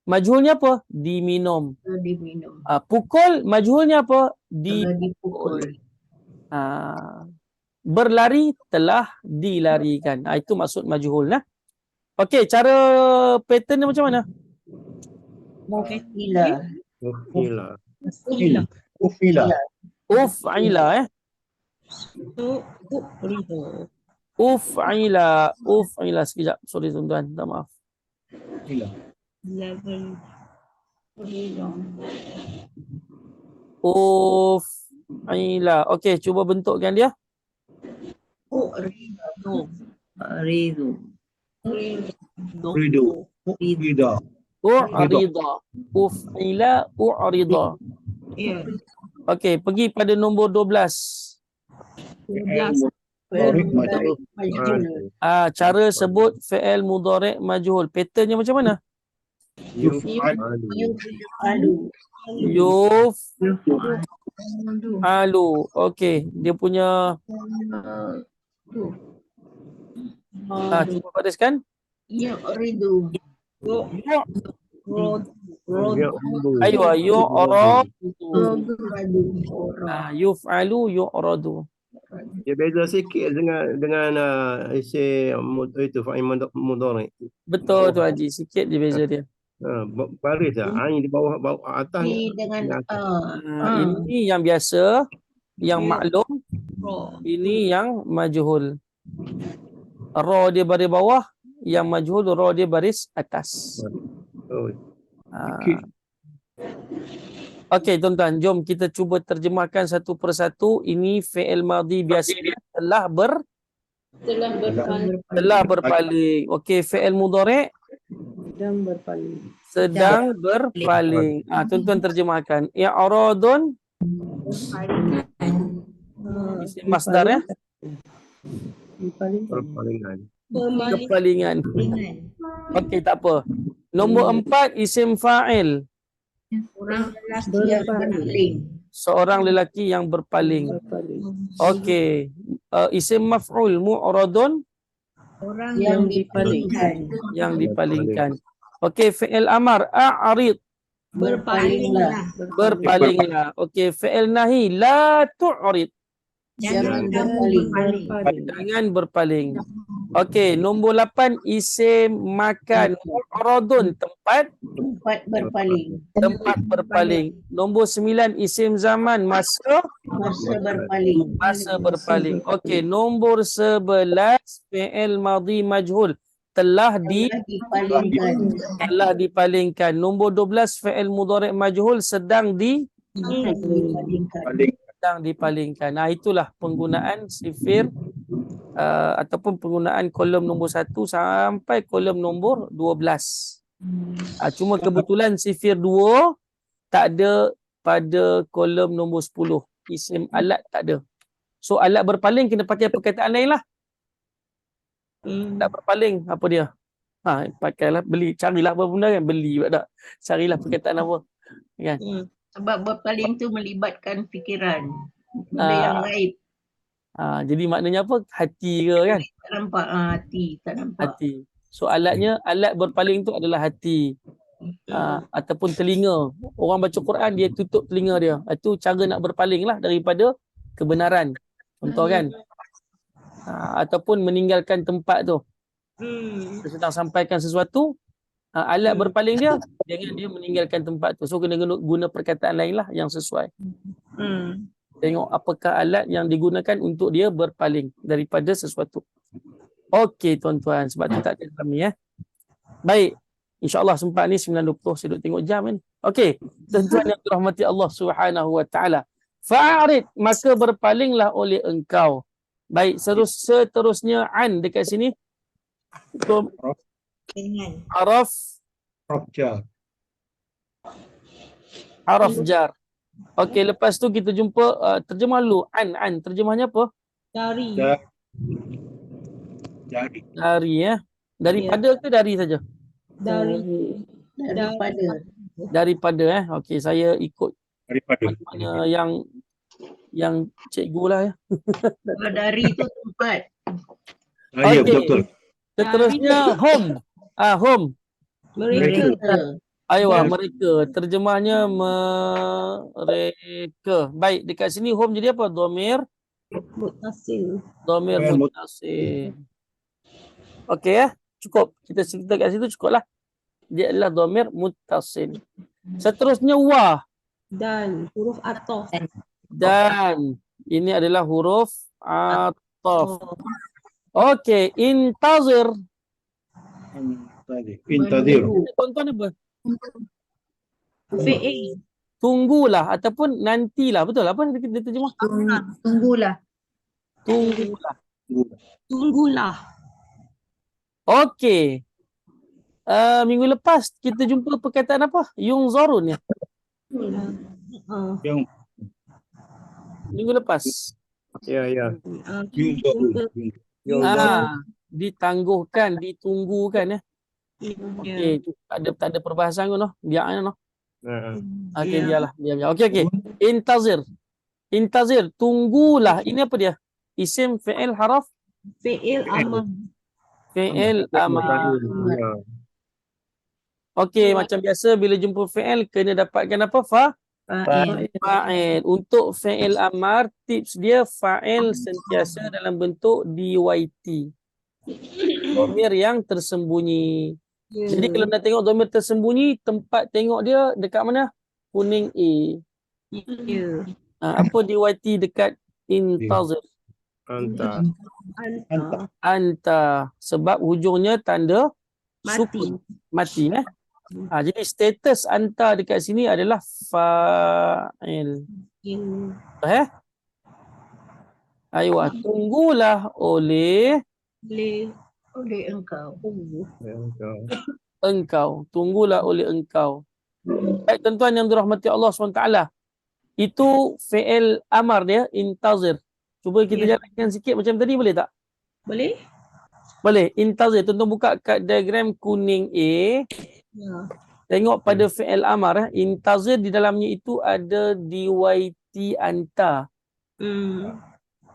majhulnya apa? Diminum. Diminum. Pukul, majhulnya apa? Dipukul. Berlari, telah dilarikan. Itu maksud majhul lah. Okey, cara pattern dia macam mana? Muf'ila. Ufila. Uf'ila Uf'ila. Sekejap. Sorry tuan-tuan. Tak maaf. Uf'ila. Okey, cuba bentukkan dia. Ridu. Rida. U'rida. Uf'ila u'rida. Ya. Okey, pergi pada nombor 12. Cara sebut fi'il mudhari' majhul. Patternnya macam mana? Yuf'alu. Okey, dia punya cuba bariskan. Ridu. Aywa, yuf'alu yu'radu. Dia beza sikit dengan itu fa'il mudhari. Betul tu Haji, sikit je beza dia. Baris ain di bawah atas. Ini dengan Ini yang biasa, yang maklum. Ini yang majhul. Ra dia baris bawah, yang majhul ra dia baris atas. Okey tuan-tuan, jom kita cuba terjemahkan satu persatu. Ini fi'il madhi biasa telah Telah berpaling. Telah berpaling. Okey, fi'il mudhari' Sedang berpaling. sedang berpaling. Tuan-tuan terjemahkan. I'radun isim masdar ya. Berpaling. Perpalingan. Kepalingan. Okey, tak apa. Nombor 4 isim fa'il. Orang lelaki yang berpaling. Seorang lelaki yang berpaling. Okey. Isim maf'ul mu'radun Orang yang dipalingkan. yang dipalingkan. Okey, fi'il amar a'rid Berpalinglah. berpalinglah. Okey, fi'il nahi la tu'rid Jangan kamu berpaling. jangan berpaling. Okey, nombor 8 isim makan mu'radun tempat Tempat berpaling. Nombor 9 isim zaman masa berpaling. Okey, nombor 11 fi'il madhi majhul telah dipalingkan. Nombor 12 fi'il mudhari' majhul sedang dipalingkan. Itulah penggunaan sifir ataupun penggunaan kolom nombor 1 sampai kolom nombor 12. Cuma kebetulan sifir 2 tak ada pada kolom nombor 10. Isim alat tak ada. So alat berpaling kena pakai perkataan lain lah. Tak berpaling apa dia? Pakailah, carilah apa benda kan, beli tak. Carilah perkataan apa. Kan? Sebab berpaling tu melibatkan fikiran. Benda yang gaib. Jadi maknanya apa? Hati ke kan? Tak nampak hati, tak nampak. Hati. So alat berpaling tu adalah hati. Ataupun telinga. Orang baca Quran dia tutup telinga dia. Itu cara nak berpaling lah daripada kebenaran. Contoh kan? Ataupun meninggalkan tempat tu. Dia sedang sampaikan sesuatu, alat berpaling dia jangan dia meninggalkan tempat tu. So kena guna perkataan lain lah yang sesuai. Tengok apakah alat yang digunakan untuk dia berpaling daripada sesuatu. Okey tuan-tuan, sebab tu tak ada kami Baik. InsyaAllah sempat ni 9.20. Saya duduk tengok jam ni. Okey. Tuan-tuan yang dirahmati Allah Subhanahu Wa Taala. Fa'arid, maka berpalinglah oleh engkau. Baik, seterusnya an dekat sini. Araf jar. Okey, lepas tu kita jumpa terjemah dulu. An terjemahnya apa? Dari. Dari Daripada ke dari saja? Daripada Okey, saya ikut mana yang cikgu lah ya. Dari tu tempat. Ya, betul. Seterusnya home. Home. Mereka. Aywa, mereka. Terjemahnya mereka. Baik, dekat sini home jadi apa? Dhamir Mutasil. mutasil. Okey cukup. Kita cerita kat situ cukuplah. Dia adalah dhamir mutasil. Seterusnya wa. Dan huruf atof. Dan ini adalah huruf atof. Okey, intazir. Tuan-tuan apa? Fi'il. Tunggulah ataupun nantilah. Betul apa dia terjemah? Tunggulah. Okey. Minggu lepas kita jumpa perkataan apa? Yungzarun ya. Minggu lepas. Ya. Ditangguhkan, ditunggukan ya. Okey, tak ada perbahasan pun noh. Biar noh. Okey, biar. Okey. Intazir, tunggulah. Ini apa dia? Isim fi'il haraf Fi'il amar. Okey, macam biasa bila jumpa fi'il kena dapatkan apa? Fa'il. Untuk fi'il amar, tips dia fa'il sentiasa dalam bentuk DYT. Dhamir yang tersembunyi. Jadi kalau nak tengok dhamir tersembunyi, tempat tengok dia dekat mana? Kuning A. Apa DYT dekat intazir? Anta. Sebab hujungnya tanda sukun. Mati. Jadi status anta dekat sini adalah fa'il. Aywa, tunggulah oleh Oleh engkau. engkau. Tunggulah oleh engkau. Baik tuan-tuan yang dirahmati Allah SWT. Itu fi'il amar dia, intazir. Cuba kita Ya. jalankan sikit macam tadi boleh tak? Boleh? Boleh. Intazir. Tuan-tuan buka kat diagram kuning A. Ya. Tengok pada fi'il amar. Intazir di dalamnya itu ada DYT anta.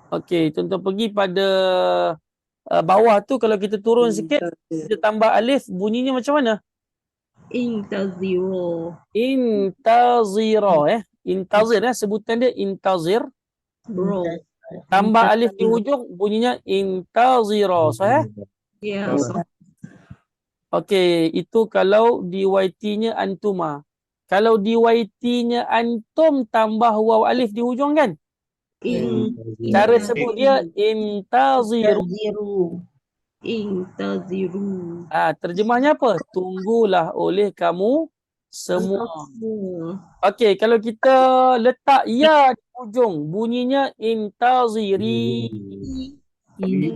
Okey, tuan-tuan pergi pada bawah tu kalau kita turun sikit, kita tambah alif, bunyinya macam mana? Intaziru. Intazira Intazir sebutan dia intazir. Bro. Tambah alif di hujung bunyinya intazira. Sahih? Ya. Okey, itu kalau DYT-nya antuma. Kalau DYT-nya antum tambah waw alif di hujung kan? Cara sebut dia intaziru. Intaziru. Terjemahnya apa? Tunggulah oleh kamu semua. Okey, kalau kita letak ya di hujung, bunyinya intaziri.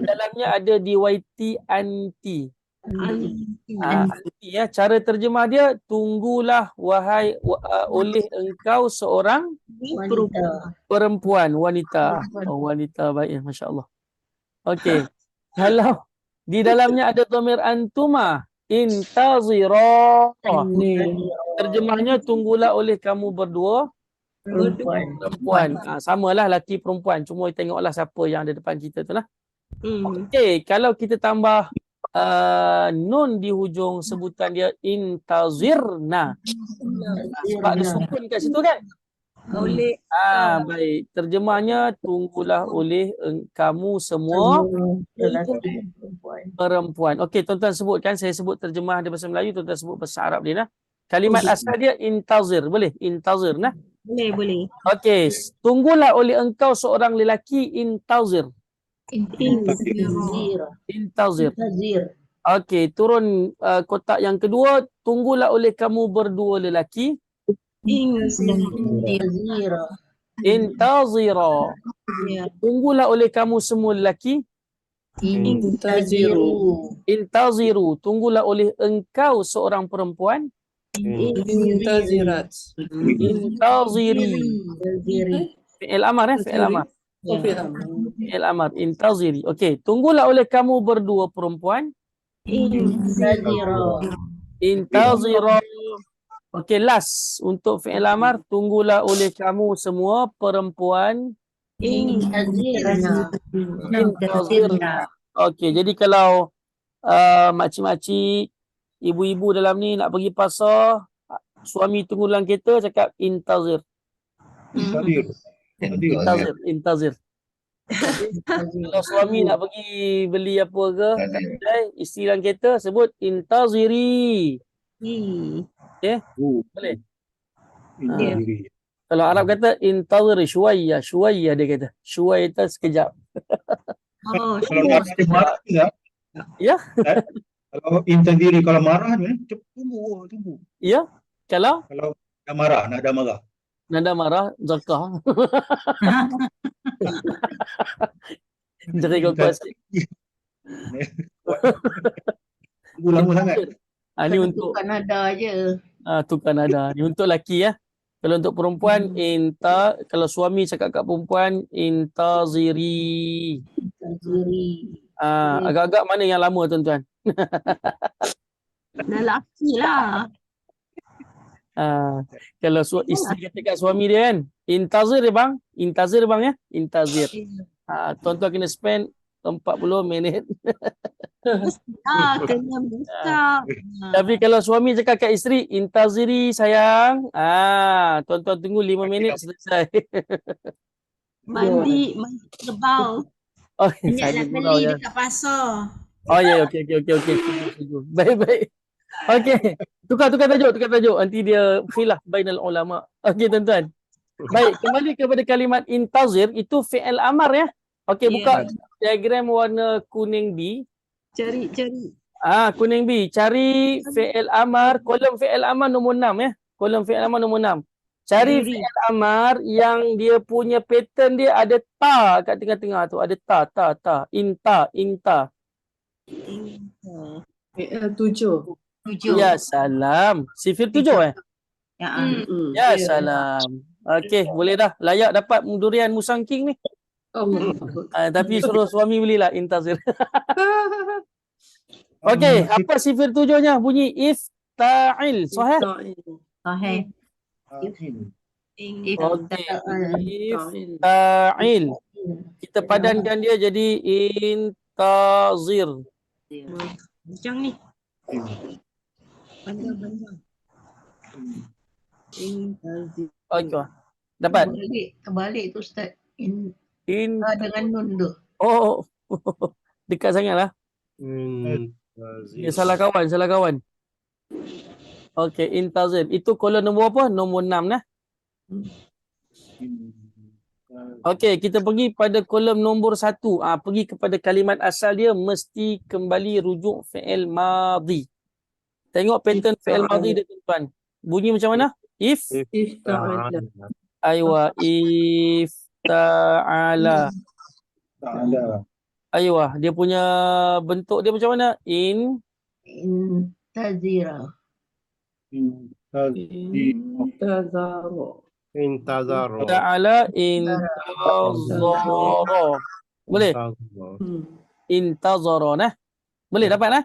Dalamnya ada DYT anti. Anti ya. Cara terjemah dia, tunggulah wahai oleh engkau seorang perempuan, wanita. Oh, wanita baik, masya-Allah. Okey. Kalau di dalamnya ada dhamir antuma, intazira. Terjemahnya tunggulah oleh kamu berdua perempuan. Samalah laki perempuan. Cuma tengoklah siapa yang ada depan kita tu lah. Okey, kalau kita tambah nun di hujung sebutan dia intazirna. Sebab ada sukun kat situ kan? Oleh Baik. Terjemahnya tunggulah oleh kamu semua perempuan. Okey, tuan-tuan sebutkan. Saya sebut terjemah dia bahasa Melayu, tuan-tuan sebut bahasa Arab dia. Kalimat asal dia intazir. Boleh? Intazir. boleh. Okey. Tunggulah oleh engkau seorang lelaki intazir. Intazir. Okey. Turun kotak yang kedua. Tunggulah oleh kamu berdua lelaki. Intazira. Tunggulah oleh kamu semua lelaki. Intaziru. Tunggulah oleh engkau seorang perempuan. Intaziri. Fi'il amar fi'il amar. Fi'il amar. Intaziri. Okey, tunggulah oleh kamu berdua perempuan. Intazira. Okey, last untuk fi'il amar, tunggulah oleh kamu semua perempuan. Intazirna. Okey, jadi kalau makcik-makcik, ibu-ibu dalam ni nak pergi pasar, suami tunggu dalam kereta, cakap intazir. Intazir. Kalau suami nak pergi beli apa ke, isteri dalam kereta, sebut intaziri. Okey? Boleh? Kalau Arab kata intaziri syuwayya, syuwayya dia kata. Syuwayya sekejap. Kalau marah dia marah enggak? Ya. Kalau intendiri kalau marah ni tunggu. Ya. Kalau Dah marah, nada marah. nada marah, zakah. Jadi kau kuasa. Tunggu lama sangat. Ni untuk Kanada je. tukar nada. Ni untuk lelaki ya. Kalau untuk perempuan kalau suami cakap kat perempuan intaziri. Agak-agak mana yang lama tuan-tuan? Lelaki lah. Kalau isteri kata kat suami dia kan, intazir ya bang. Intazir bang ya. Intazir. Tuan-tuan kena spend 40 minit. Kena buka. Tapi kalau suami cakap kat isteri, intaziri sayang. Tuan-tuan tunggu 5 minit selesai. Mandi terbang. Oh, saya gurau ya. dekat pasar. Oh ya, okey. Setuju. Baik. Okey. Tukar tajuk. Nanti dia khilaf bainal ulama. Okey tuan-tuan. Baik, kembali kepada kalimat intazir, itu fi'il amar ya. Okey, buka diagram warna kuning B. Cari. Kuning B. Cari fi'il amar, kolom fi'il amar nombor 6 ya. Kolom fi'il amar nombor 6. Cari fi'il amar yang dia punya pattern dia ada ta kat tengah-tengah tu. Ada ta. Inta. Tujuh. Ya salam. Sifir 7 eh? Ya. Ya salam. Okey, boleh dah. Layak dapat durian Musang King ni. Allah. Tapi suruh suami belilah intazir. Okey, apa sifir 7-nya? Bunyi ifta'il. Sahih? Sahih. Okey. Ifta'il. Ifta'il. Kita padankan dia jadi intazir. Macam ni. Panjang. Okey. Dapat? Terbalik tu Ustaz. In Dengan nun tu. Oh. Dekat sangatlah. Dia salah kawan. Okey, intazir. Itu kolom nombor apa? Nombor 6 nah. Okey, kita pergi pada kolom nombor 1. Pergi kepada kalimat asal dia mesti kembali rujuk fi'il madhi. Tengok pattern fi'il madhi dia tuan. Bunyi macam mana? Ifta'il. Aywa, ifta'ala. Aywa, dia punya bentuk dia macam mana? Intazira. Intazaro. Ta'ala intazara. Boleh? Intazara nah. Boleh dapat nah?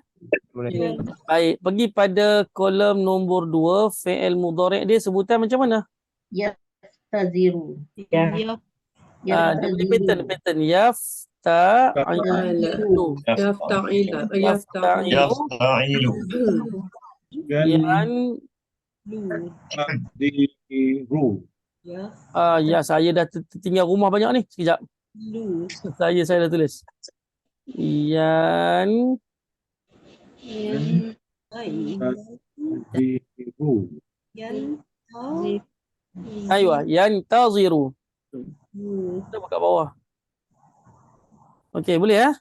Boleh. Baik, pergi pada kolom nombor 2, fi'il mudhari' dia sebutan macam mana? Yaftaziru. Ya. Dia punya pattern yafta'ilu. Yafta'ilu. Ya, saya dah tinggal rumah banyak ni. Sekejap. Saya dah tulis. Yantaziru. Kita buka bawah. Okey, boleh ya?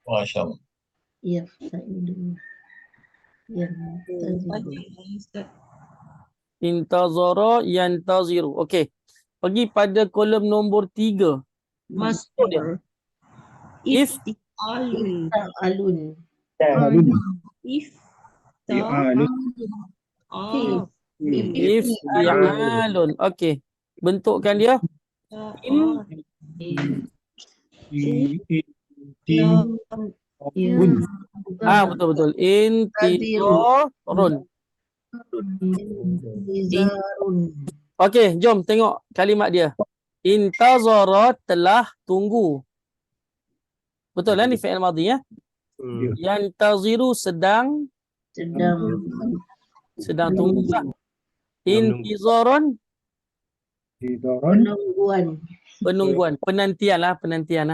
Masya-Allah. Yafta'ilu. Intazara yantaziru. Okey. Pergi pada kolom nombor 3. Masdar. Ifta'alun. Ifti'alun. Okey. Bentukkan dia. Betul. Intizarun. Okey, jom tengok kalimat dia. Intazara telah tunggu. Betul lah ni fi'il madhi ya? Yantaziru sedang tunggu lah. Intizarun penungguan. Penantian lah. Penantian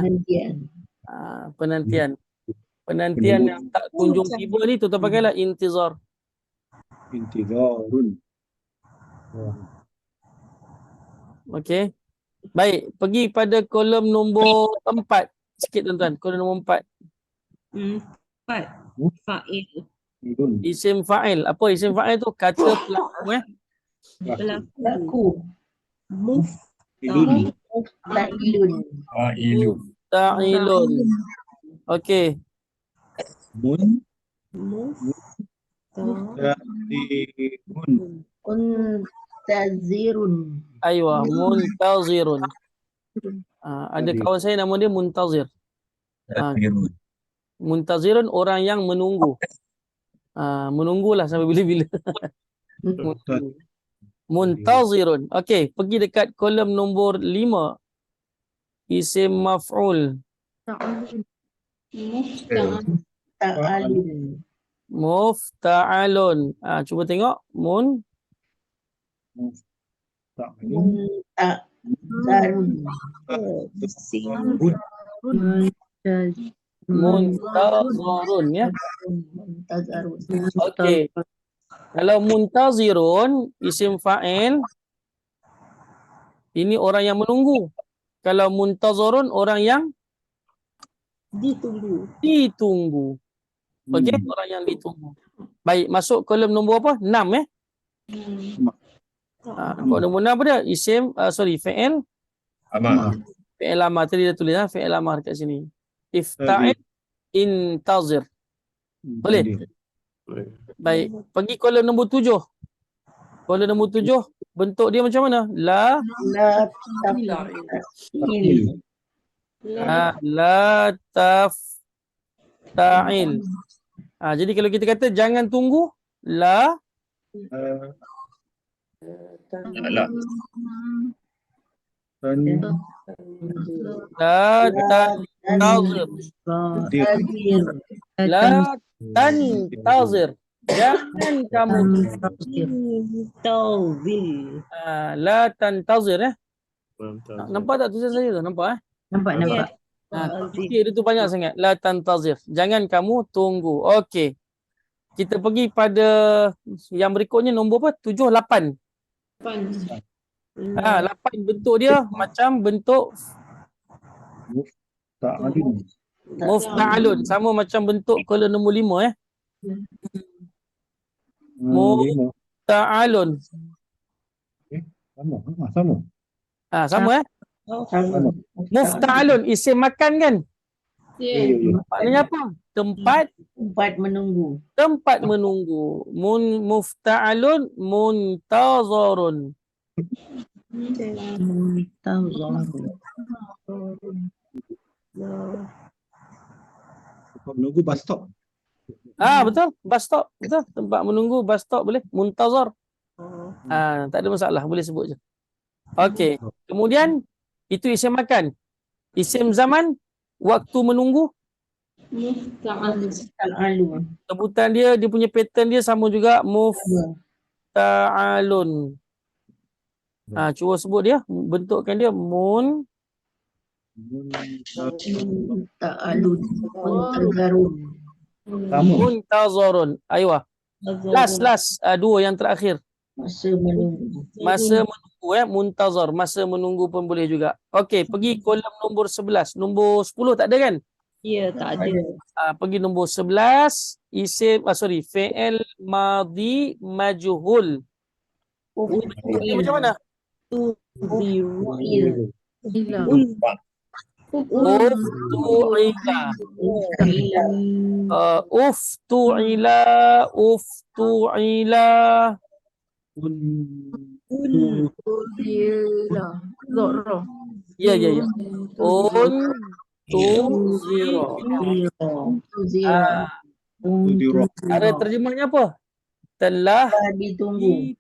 yang tak kunjung tiba ni tuan pakailah intizar. Intizarun. Okey. Baik, pergi pada kolom nombor 4. Sikit tuan-tuan, kolom nombor 4. 4. Fa'il. Isim fa'il. Apa isim fa'il tu? Kata pelaku Laku. Ilun. Ta'ilun. Okey. Muntazirun. Aywa, muntazirun. Ada kawan saya nama dia Muntazir. Muntazirun orang yang menunggu. Menunggulah sampai bila-bila. Muntazirun. Okey, pergi dekat kolom nombor 5. Isim maf'ul. Ta'alun. Mufta'alun. Cuba tengok. Muntazirun ya. Okey. Kalau muntazirun isim fa'il, ini orang yang menunggu. Kalau muntazirun orang yang ditunggu. Okey, orang yang ditunggu. Baik, masuk kolom nombor apa? 6 . Nombor 6 apa dia? Isim, fi'il. Amar. Fi'il amar. Tadi dah tulis fi'il amar kat sini. Ifta'il intazir. Boleh? Baik. Pergi kolom nombor 7. Kolom nombor 7. Bentuk dia macam mana? La tafil. la tafta'il. Jadi kalau kita kata jangan tunggu, la La. tantazir. La tantazir. Jangan kamu Tawil. la tantazir Nampak tak tulisan saya tu? Nampak Nampak. Titik dia tu banyak sangat. La tantazir. Jangan kamu tunggu. Okey. Kita pergi pada yang berikutnya nombor apa? 7, 8. 8 bentuk dia macam bentuk Ta'alun. mufta'alun. Sama macam bentuk kolom nombor 5 Lima. Ta'alun. Sama. Sama Sama. Mufta'alun isim makan kan? Ya. Maknanya apa? Tempat menunggu. Mufta'alun muntazarun. Menunggu bus stop. Betul. Bus stop. Betul. Tempat menunggu bus stop boleh. Muntazar. Tak ada masalah. Boleh sebut je. Okey. Kemudian itu isim makan. Isim zaman waktu menunggu. Ta'alu. Sebutan dia punya pattern dia sama juga mufta'alun. Cuba sebut dia. Bentukkan dia Ta'alu. Muntazarun. Sama. muntazarun. Aywa. Last. Dua yang terakhir. Masa menunggu. Masa menunggu muntazar. Masa menunggu pun boleh juga. Okey, pergi kolom nombor 11. Nombor 10 tak ada kan? Ya, tak ada. Pergi nombor 11. Isim, fi'il madhi majhul. Dia macam mana? Uftu'ila. Ya. Ada terjemahnya apa? Telah ditunggu.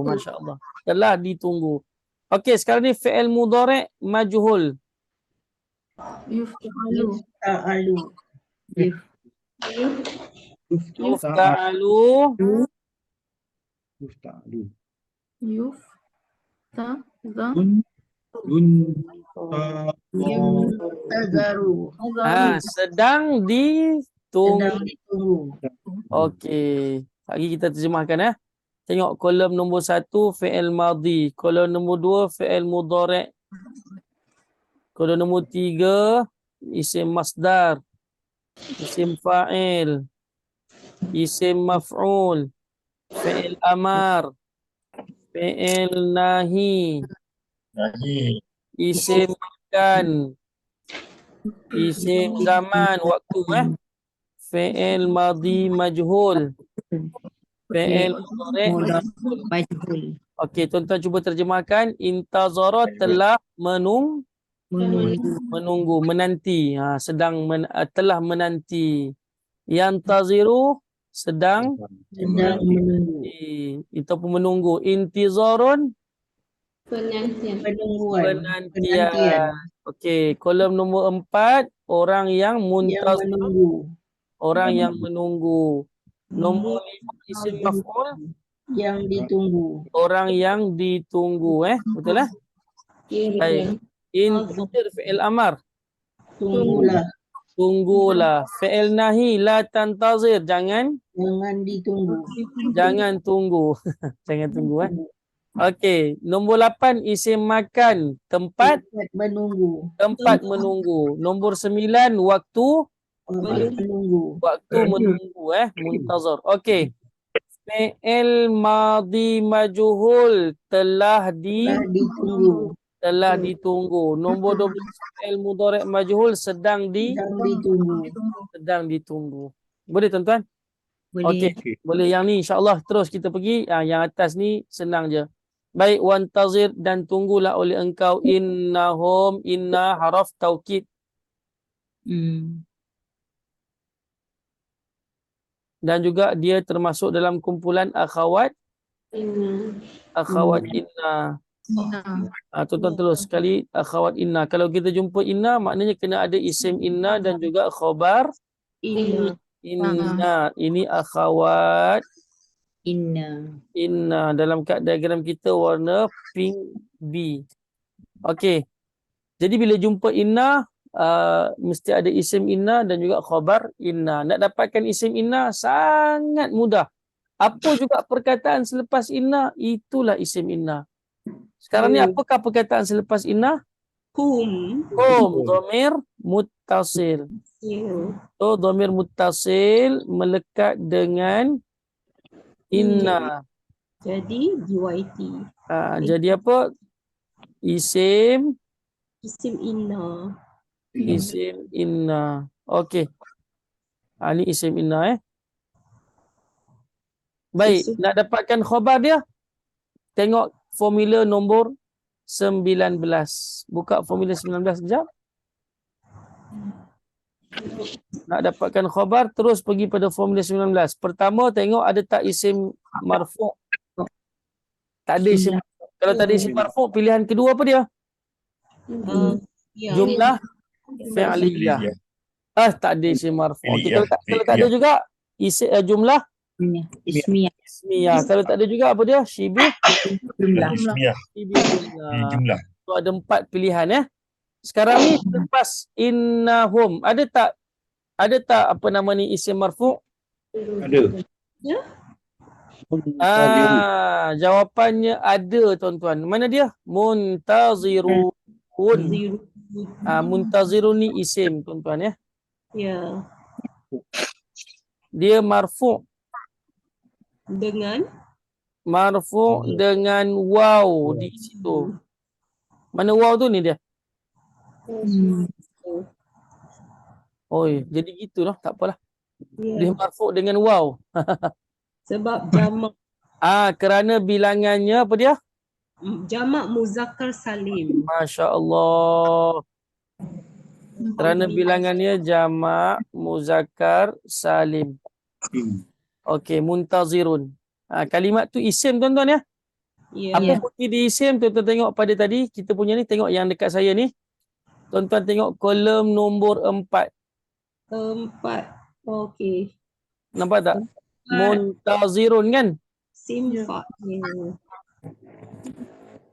Masya Allah. Telah ditunggu. Okey, sekarang ni fi'il mudhari' majhul. Ta'alu. Yufta'alu. Muntazaru. Sedang ditunggu. Sedang ditunggu. Okey. Lagi kita terjemahkan Tengok kolom nombor 1 fi'il madhi, kolom nombor 2 fi'il mudhari', kolom nombor 3 isim masdar, isim fa'il, isim maf'ul, fi'il amar, fi'il nahi, isim makan, isim zaman waktu fi'il madhi majhul, fi'il mudhari' majhul. Okey, tuan-tuan cuba terjemahkan. Intazara telah menunggu, menanti. Sedang telah menanti. Yantaziru sedang menunggu. Itu pun menunggu. Intizarun Penantian. penantian. Okey, kolom nombor 4 orang yang muntazir, orang yang menunggu. Nombor 5 isim maf'ul yang ditunggu. orang yang ditunggu. Betul Baik. Intazir fi'il amar. Tunggulah. Fi'il nahi la tantazir. Jangan ditunggu. Jangan tunggu. Jangan tunggu Okey, nombor 8 isim makan, tempat menunggu. Nombor 9 waktu menunggu. Muntazar. Okey. Fi'il madhi majhul Telah ditunggu. ditunggu. Nombor 12 fi'il mudhari' majhul sedang ditunggu. Boleh tuan-tuan? Okey. Boleh. Boleh yang ni insya-Allah terus kita pergi. Yang atas ni senang je. Baik, wantazir dan tunggulah oleh engkau innahum, inna haraf taukid. Dan juga dia termasuk dalam kumpulan akhawat inna. Tuan-tuan terus sekali akhawat inna. Kalau kita jumpa inna maknanya kena ada isim inna dan juga khabar Inna. inna. Ini akhawat inna dalam kad diagram kita warna pink B. Okey. Jadi bila jumpa inna mesti ada isim inna dan juga khabar inna. Nak dapatkan isim inna sangat mudah. Apa juga perkataan selepas inna, itulah isim inna. Sekarang ni apakah perkataan selepas inna? Hum. Dhamir muttasil. So dhamir muttasil melekat dengan inna. Jadi DYT. Jadi apa? Isim inna. Okey. Ni isim inna Baik, nak dapatkan khabar dia, tengok formula nombor 19. Buka formula 19 sekejap. Nak dapatkan khabar, terus pergi pada formula 19. Pertama, tengok ada tak isim marfu'. Tak ada isim. Kalau tak ada isim marfu', pilihan kedua apa dia? Jumlah fi'liyah. Tak ada isim marfu'. Okay, kalau tak ada juga isim jumlah ismiyah. Kalau tak ada juga apa dia? Syibih Jumlah. jumlah. So ada 4 pilihan Sekarang ni lepas innahum, ada tak apa nama ni isim marfu'? Ada. Jawapannya ada tuan-tuan. Mana dia? Muntazirun. Muntazirun ni isim tuan-tuan Ya. Dia marfu'. Dengan Waw di situ. Mana waw tu ni dia? Jadi gitulah, tak apalah. Dia marfu' dengan waw. sebab jamak Kerana bilangannya apa dia? jamak muzakkar salim. Masya-Allah. Kerana bilangannya jamak muzakkar salim. Okey, muntazirun. Kalimat tu isim tuan-tuan Apa bukti di isim? Tuan-tuan tengok pada tadi kita punya ni, tengok yang dekat saya ni. Tuan-tuan tengok kolom nombor 4. Okey. Nampak tak? Muntazirun kan? Sim fa'il.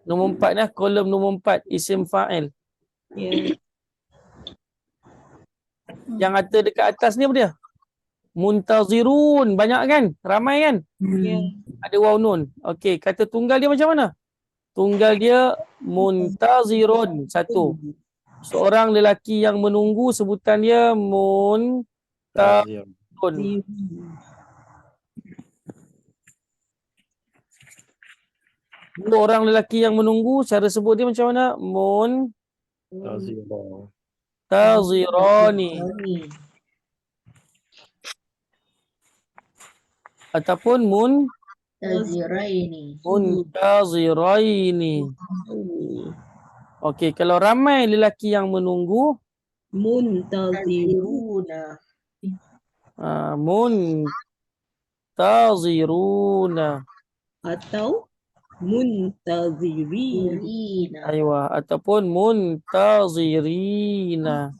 Nombor 4 kolom nombor 4 isim fa'il. Ya. Yang ada dekat atas ni apa dia? Muntazirun. Banyak kan? Ramai kan? Ya. Ada waw nun. Okey, kata tunggal dia macam mana? Tunggal dia muntazirun. 1. Seorang lelaki yang menunggu, sebutan dia muntazirun. Dua orang lelaki yang menunggu, cara sebut dia macam mana? Muntazirani. Ataupun muntaziraini. Okey, kalau ramai lelaki yang menunggu, Muntaziruna. muntaziruna. Atau muntazirin. Ataupun muntazirina.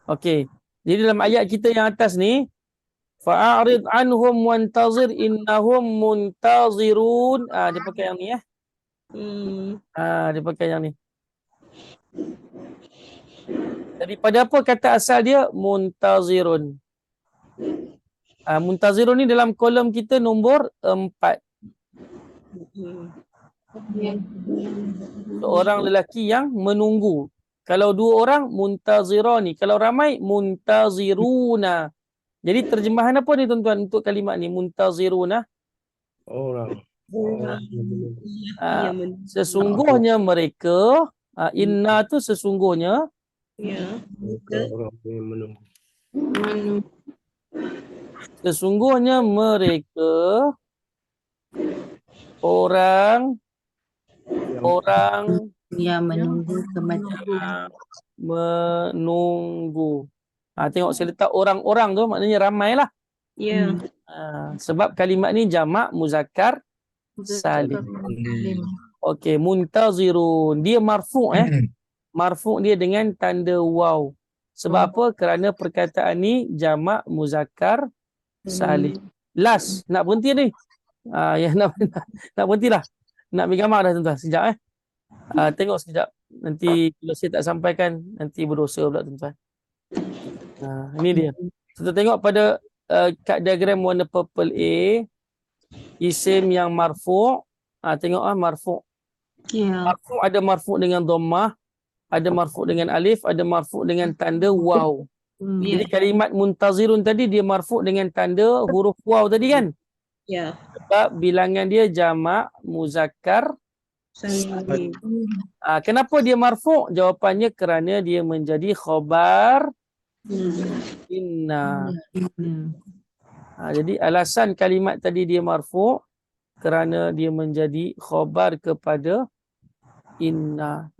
Okey. Jadi dalam ayat kita yang atas ni, fa'arid anhum wantazir innahum muntazirun. Dia pakai yang ni dia pakai yang ni. Daripada apa kata asal dia? Muntazirun. Muntazirun ni dalam kolom kita nombor 4. Seorang lelaki yang menunggu. Kalau 2 orang, muntazirani. Kalau ramai, muntaziruna. Jadi terjemahan apa ni tuan-tuan untuk kalimat ni? Muntaziruna. Orang. Ah, sesungguhnya mereka, inna tu sesungguhnya, Ya. Orang yang menunggu. Manu. sesungguhnya mereka orang Yang menunggu kematian. menunggu. Tengok saya letak orang-orang tu maknanya ramai lah. Ya. Sebab kalimat ni jamak muzakkar salim. Okey, muntazirun. Dia marfu' Marfu' dia dengan tanda waw. Sebab apa? Kerana perkataan ni jamak muzakkar salim. Last, nak berhenti ni. Ya nak berhentilah. Nak ambil gambar dah tuan-tuan. Sekejap tengok sekejap. Nanti kalau saya tak sampaikan, nanti berdosa pula tuan-tuan. Ini dia. Kita tengok pada kad diagram warna purple A, isim yang marfu'. Tengok marfu'. Ya. Marfu' ada marfu' dengan dhammah, ada marfu' dengan alif, ada marfu' dengan tanda waw. Jadi kalimat muntazirun tadi dia marfu' dengan tanda huruf waw tadi kan? Ya. Sebab bilangan dia jamak muzakkar. Salim. Kenapa dia marfu'? Jawapannya kerana dia menjadi khabar inna. Jadi alasan kalimat tadi dia marfu' kerana dia menjadi khabar kepada inna.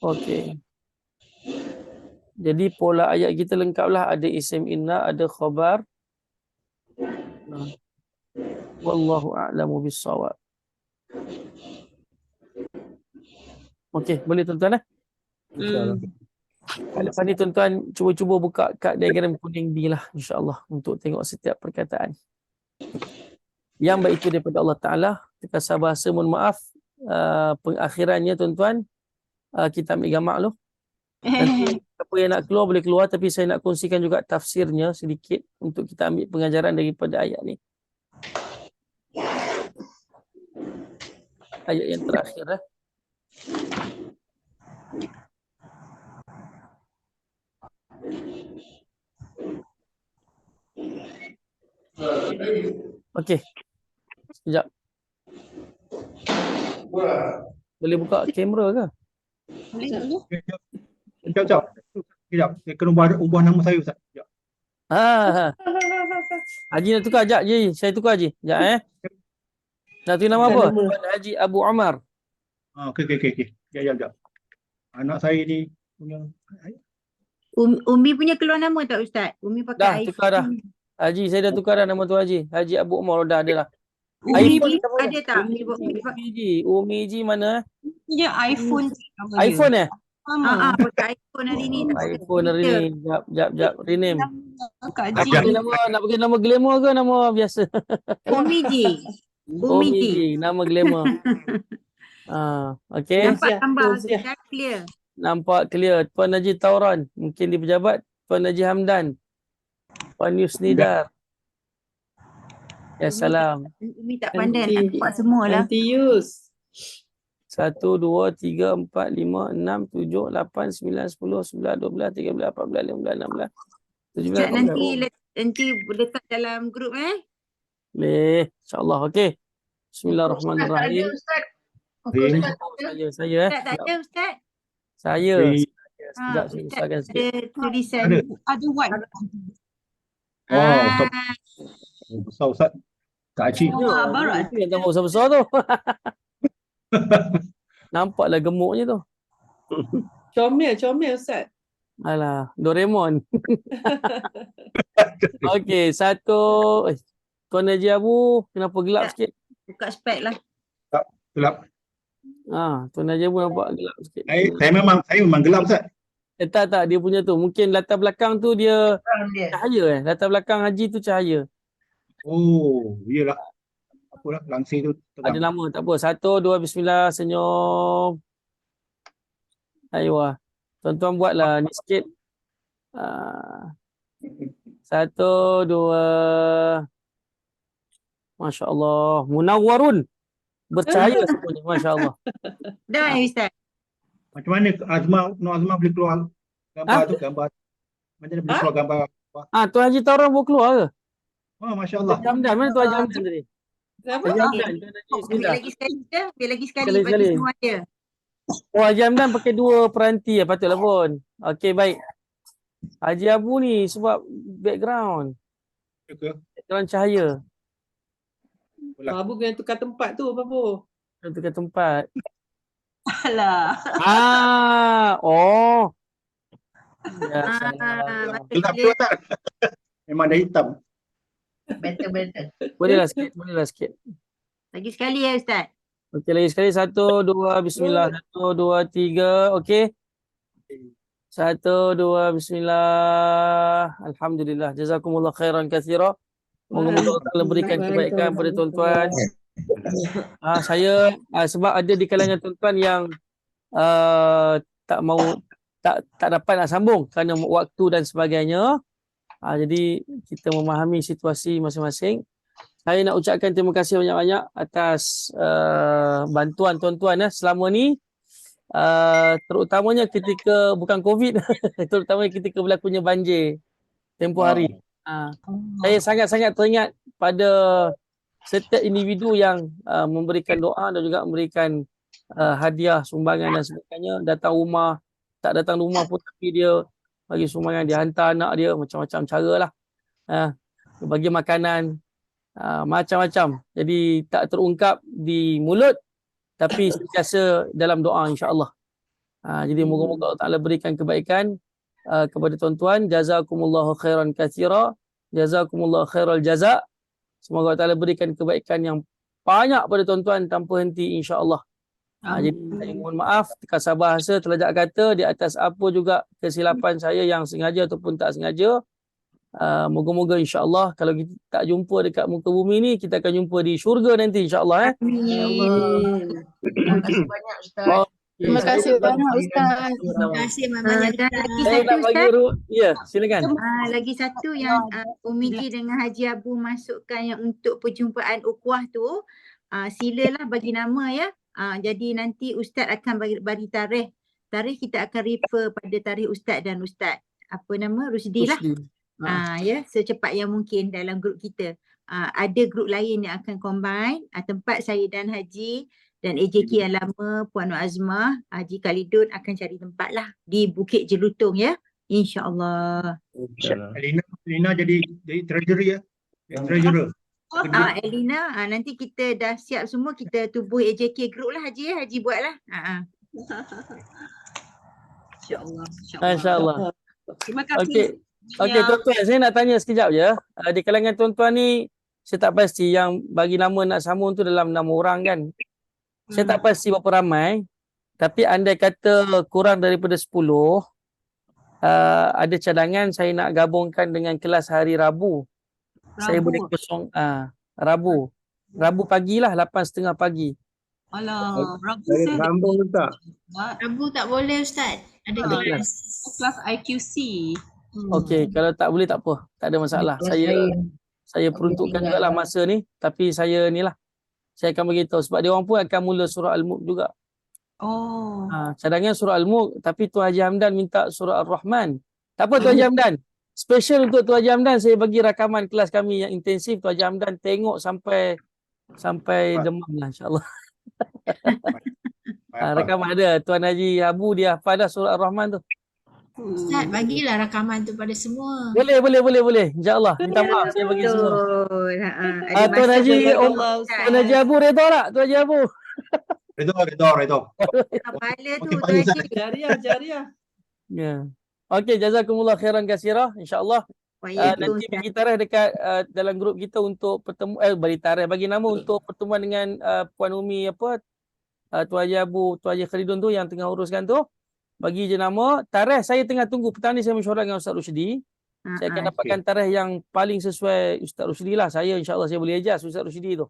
Okey. Jadi pola ayat kita lengkaplah, ada isim inna, ada khabar. Wallahu a'lamu bis-shawab. Okey, boleh tuan-tuan Lepas ni tuan-tuan cuba-cuba buka kad diagram kuning D lah insya-Allah untuk tengok setiap perkataan. Yang baik itu daripada Allah Taala. Terkasar bahasa mohon maaf. Pengakhirannya tuan-tuan kita ambil gambar dulu. Nanti apa yang nak keluar boleh keluar, tapi saya nak kongsikan juga tafsirnya sedikit untuk kita ambil pengajaran daripada ayat ni. Ayat yang terakhir Okey. Sekejap. Boleh buka kamera ke? Sekejap. Saya kena ubah nama saya Ustaz. Sekejap. Haji nak tukar sekejap je. Saya tukar Haji. Sekejap Nak tukar nama apa? Tuan Haji Abu Umar. Okey. Sekejap. Anak saya ni punya Umi punya keluar nama tak Ustaz? Umi Dah pakai tukar dah. Haji saya dah tukar dah nama tu Haji. Haji Abu Umar dah ada lah. Umi iPhone punya ada tak? Umi Ji mana? Dia iPhone. iPhone Pakai iPhone hari ni. iPhone hari ni. Jap. Rename. Kak Nak Ji. pakai nama glamour ke nama biasa? Umi Ji. Umi Ji. Nama glamour. Okey. Nampak gambar dah clear. Nampak clear. Tuan Haji Tauran. Mungkin di pejabat. Tuan Haji Hamdan. Puan Yusnidar. Ya salam. Umi tak pandai nak nampak semua lah. Nanti Yus. 1, 2, 3, 4, 5, 6, 7, 8, 9, 10, 11, 12, 13, 14, 15, 16, 17, 18. Nanti letak dalam grup Boleh. InsyaAllah. Okey. Bismillahirrahmanirrahim. Saya. Tak ada Ustaz. Saya. Sekejap saya Ustaz usahkan sikit. ada tulisan. Ada white. Ustaz. Besar Ustaz. Kak Haji. Baru Itu yang tambah besar-besar tu. Nampaklah gemuknya tu. Comel Ustaz. Alah, Doraemon. Okey, Tuan Haji Abu, kenapa gelap sikit? Buka spek lah. Gelap. Tuan Haji Abu nampak gelap sikit. Saya memang gelap Ustaz. Tak, dia punya tu. Mungkin latar belakang tu dia cahaya Latar belakang Haji tu cahaya. Oh, iyalah. Apalah, langsir tu Ada terang. nama, tak apa. 1, 2, bismillah, senyum. Ayuh. Tuan-tuan buatlah ni sikit. 1, 2. Masya Allah. Munawwarun. Bercahaya semuanya. Masya Allah. Dah Ustaz. Macam mana Nur Azma boleh keluar gambar tu, gambar Macam mana boleh keluar gambar? Tuan Haji Tauran baru keluar ke? Oh, Masya Allah. Tuan Hamdan, mana Tuan Haji Hamdan tadi? Siapa? Haji Okey. Hamdan, Tuan Haji Ambil Ismillah. lagi sekali ke? Ambil lagi sekali Sekali-sekali. bagi semua dia. Oh, Haji Hamdan pakai 2 peranti ya, patutlah pun. Okey, baik. Haji Abu ni sebab background cahaya. Abu kena tukar tempat tu, Babu. Tukar tempat. Alah. Oh. Ya, salah. Gelap tu tak? Memang dah hitam. Betul. Bolehlah sikit. Lagi sekali ya Ustaz. Okey, lagi sekali. 1, 2, bismillah. 1, 2, 3. Okey. 1, 2, bismillah. Alhamdulillah. Jazakumullah khairan katsira. Moga-moga Allah Taala berikan kebaikan pada tuan-tuan. Saya sebab ada di kalangan tuan-tuan yang tak dapat nak sambung kerana waktu dan sebagainya. Jadi kita memahami situasi masing-masing. Saya nak ucapkan terima kasih banyak-banyak atas bantuan tuan-tuan selama ni, terutamanya ketika bukan COVID, terutamanya ketika berlakunya banjir tempoh hari. Saya sangat-sangat teringat pada setiap individu yang memberikan doa dan juga memberikan hadiah, sumbangan dan sebagainya. Datang rumah, tak datang rumah pun tapi dia bagi sumbangan, dia hantar anak dia, macam-macam cara lah. Bagi makanan, macam-macam. Jadi tak terungkap di mulut tapi sentiasa dalam doa, insya-Allah. Jadi moga-moga Allah Taala berikan kebaikan kepada tuan-tuan. Jazakumullahu khairan katsira. Jazakumullahu khairal jaza. Semoga Allah Taala berikan kebaikan yang banyak pada tuan-tuan tanpa henti, insya-Allah. Jadi saya mohon maaf kasar bahasa, terlajak kata di atas apa juga kesilapan saya yang sengaja ataupun tak sengaja. Moga-moga insya-Allah kalau kita tak jumpa dekat muka bumi ni, kita akan jumpa di syurga nanti, insya-Allah. Amin. Terima kasih banyak Ustaz. Terima kasih banyak Ustaz. Terima kasih banyak. Dan lagi Saya satu nak bagi Ustaz. ya, silakan. Lagi satu yang Umiji dengan Haji Abu masukkan yang untuk perjumpaan ukhuwah tu, silalah bagi nama ya. Jadi nanti Ustaz akan bagi tarikh. Tarikh kita akan refer pada tarikh Ustaz dan Ustaz. Apa nama? Rusdi lah. Ya, secepat yang mungkin dalam grup kita. Ada grup lain yang akan combine. Tempat saya dan Haji dan AJK yang lama, Puan Nur Azmah, Haji Khalidun akan cari tempat lah di Bukit Jelutong ya. InsyaAllah. Elina jadi treasury ya. Treasurer. Elina, nanti kita dah siap semua, kita tubuh AJK group lah Haji ya. Haji buat lah. InsyaAllah. Insya-Allah. Terima kasih. Okey tuan-tuan, saya nak tanya sekejap je. Di kalangan tuan-tuan ni, saya tak pasti yang bagi nama nak sambung tu dalam 6 orang kan. Saya tak pasti berapa ramai. Tapi andai kata kurang daripada 10, ada cadangan saya nak gabungkan dengan kelas hari Rabu. Saya boleh kosong Rabu pagi lah, 8.30 pagi. Alah, Rabu Saya saya sambung tak? Rabu tak boleh Ustaz. Ada kelas. kelas IQC. Okey, kalau tak boleh tak apa. Tak ada masalah. Saya peruntukkan juga lah masa ni. Tapi saya ni lah. Saya akan beritahu. Sebab dia orang pun akan mula surah Al-Mulk juga. Oh. Cadangan surah Al-Mulk. Tapi Tuan Haji Hamdan minta surah Ar-Rahman. Tak apa Tuan Haji Hamdan. Special untuk Tuan Haji Hamdan, saya bagi rakaman kelas kami yang intensif. Tuan Haji Hamdan tengok sampai demam lah, insyaAllah. Rakaman ada. Tuan Haji Abu dia hafal dah surah Ar-Rahman tu. Ustaz, bagilah rakaman tu pada semua. Boleh. InsyaAllah. Minta maaf saya bagi semua. Tuan Haji Tuan Haji Abu redha tak? Tuan Haji Abu. Redha. Kepala tu Okey, Tuan panggil Haji. Jariah. Ya. Okey, jazakumullah khairan katsira. InsyaAllah. Nanti bagi tarikh dekat dalam grup kita untuk bagi tarikh, bagi nama untuk pertemuan dengan Puan Umi Tuan Haji Abu, Tuan Haji Khalidun tu yang tengah uruskan tu. Bagi je nama. Tarikh saya tengah tunggu. Petang ni saya mesyuarat dengan Ustaz Rushdi. Saya akan dapatkan tarikh yang paling sesuai Ustaz Rushdi lah. Saya insyaAllah saya boleh adjust Ustaz Rushdi tu.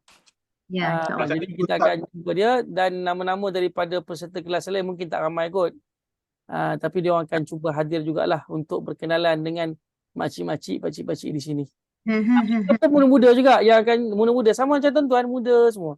Ya, insyaAllah. Jadi kita akan jumpa dia dan nama-nama daripada peserta kelas lain mungkin tak ramai kot. Tapi dia orang akan cuba hadir jugalah untuk berkenalan dengan makcik-makcik, pakcik-pakcik di sini. Kita muda-muda juga yang akan muda-muda sama macam tuan-tuan, muda semua.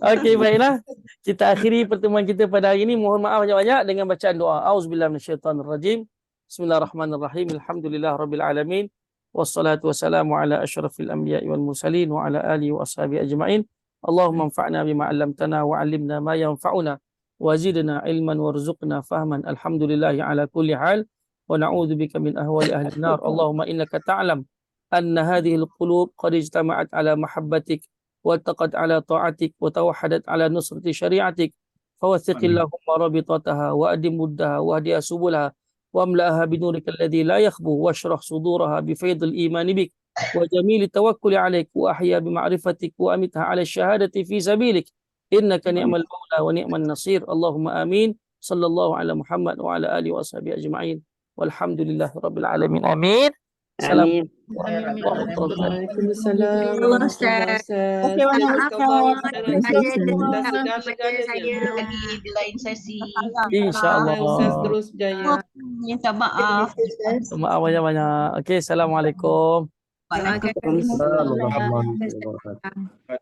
Okey, baiklah. Kita akhiri pertemuan kita pada hari ini. Mohon maaf banyak-banyak dengan bacaan doa. Auzubillahi minasyaitonirrajim. Bismillahirrahmanirrahim. Alhamdulillahirabbil alamin. Wassalatu wassalamu ala asyrafil anbiya'i wal mursalin wa ala alihi wa ashabihi ajma'in. Allahumma anfa'na bima 'allamtana wa 'allimna ma yanfa'una wa zidna ilman warzuqna fahman. Alhamdulillahi ala kulli hal wa na'udzu bika min ahwali ahli nar. Allahumma innaka ta'lam anna hadhihi al-qulub qad ijtama'at ala mahabbatik والتقت على طاعتك وتوحدت على نصرة شريعتك فوثق اللهم رابطتها وأدم ودها واهدها سبلها واملأها بنورك الذي لا يخبو واشرح صدورها بفيض الإيمان بك وجميل التوكل عليك وأحيا بمعرفتك وأمتها على الشهادة في سبيلك إنك نعم المولى ونعم النصير اللهم آمين صلى الله على محمد وعلى آله وصحبه أجمعين والحمد لله رب العالمين آمين. Amin. Waalaikumsalam. Allah Ustaz. Okey, banyak Maaf Ustaz. ada Segala kepada saya. Lagi di lain sesi. InsyaAllah. Ustaz terus berjaya. Minta maaf. Maaf banyak-banyak. Okey, Assalamualaikum. Waalaikumsalam. Assalamualaikum warahmatullahi wabarakatuh.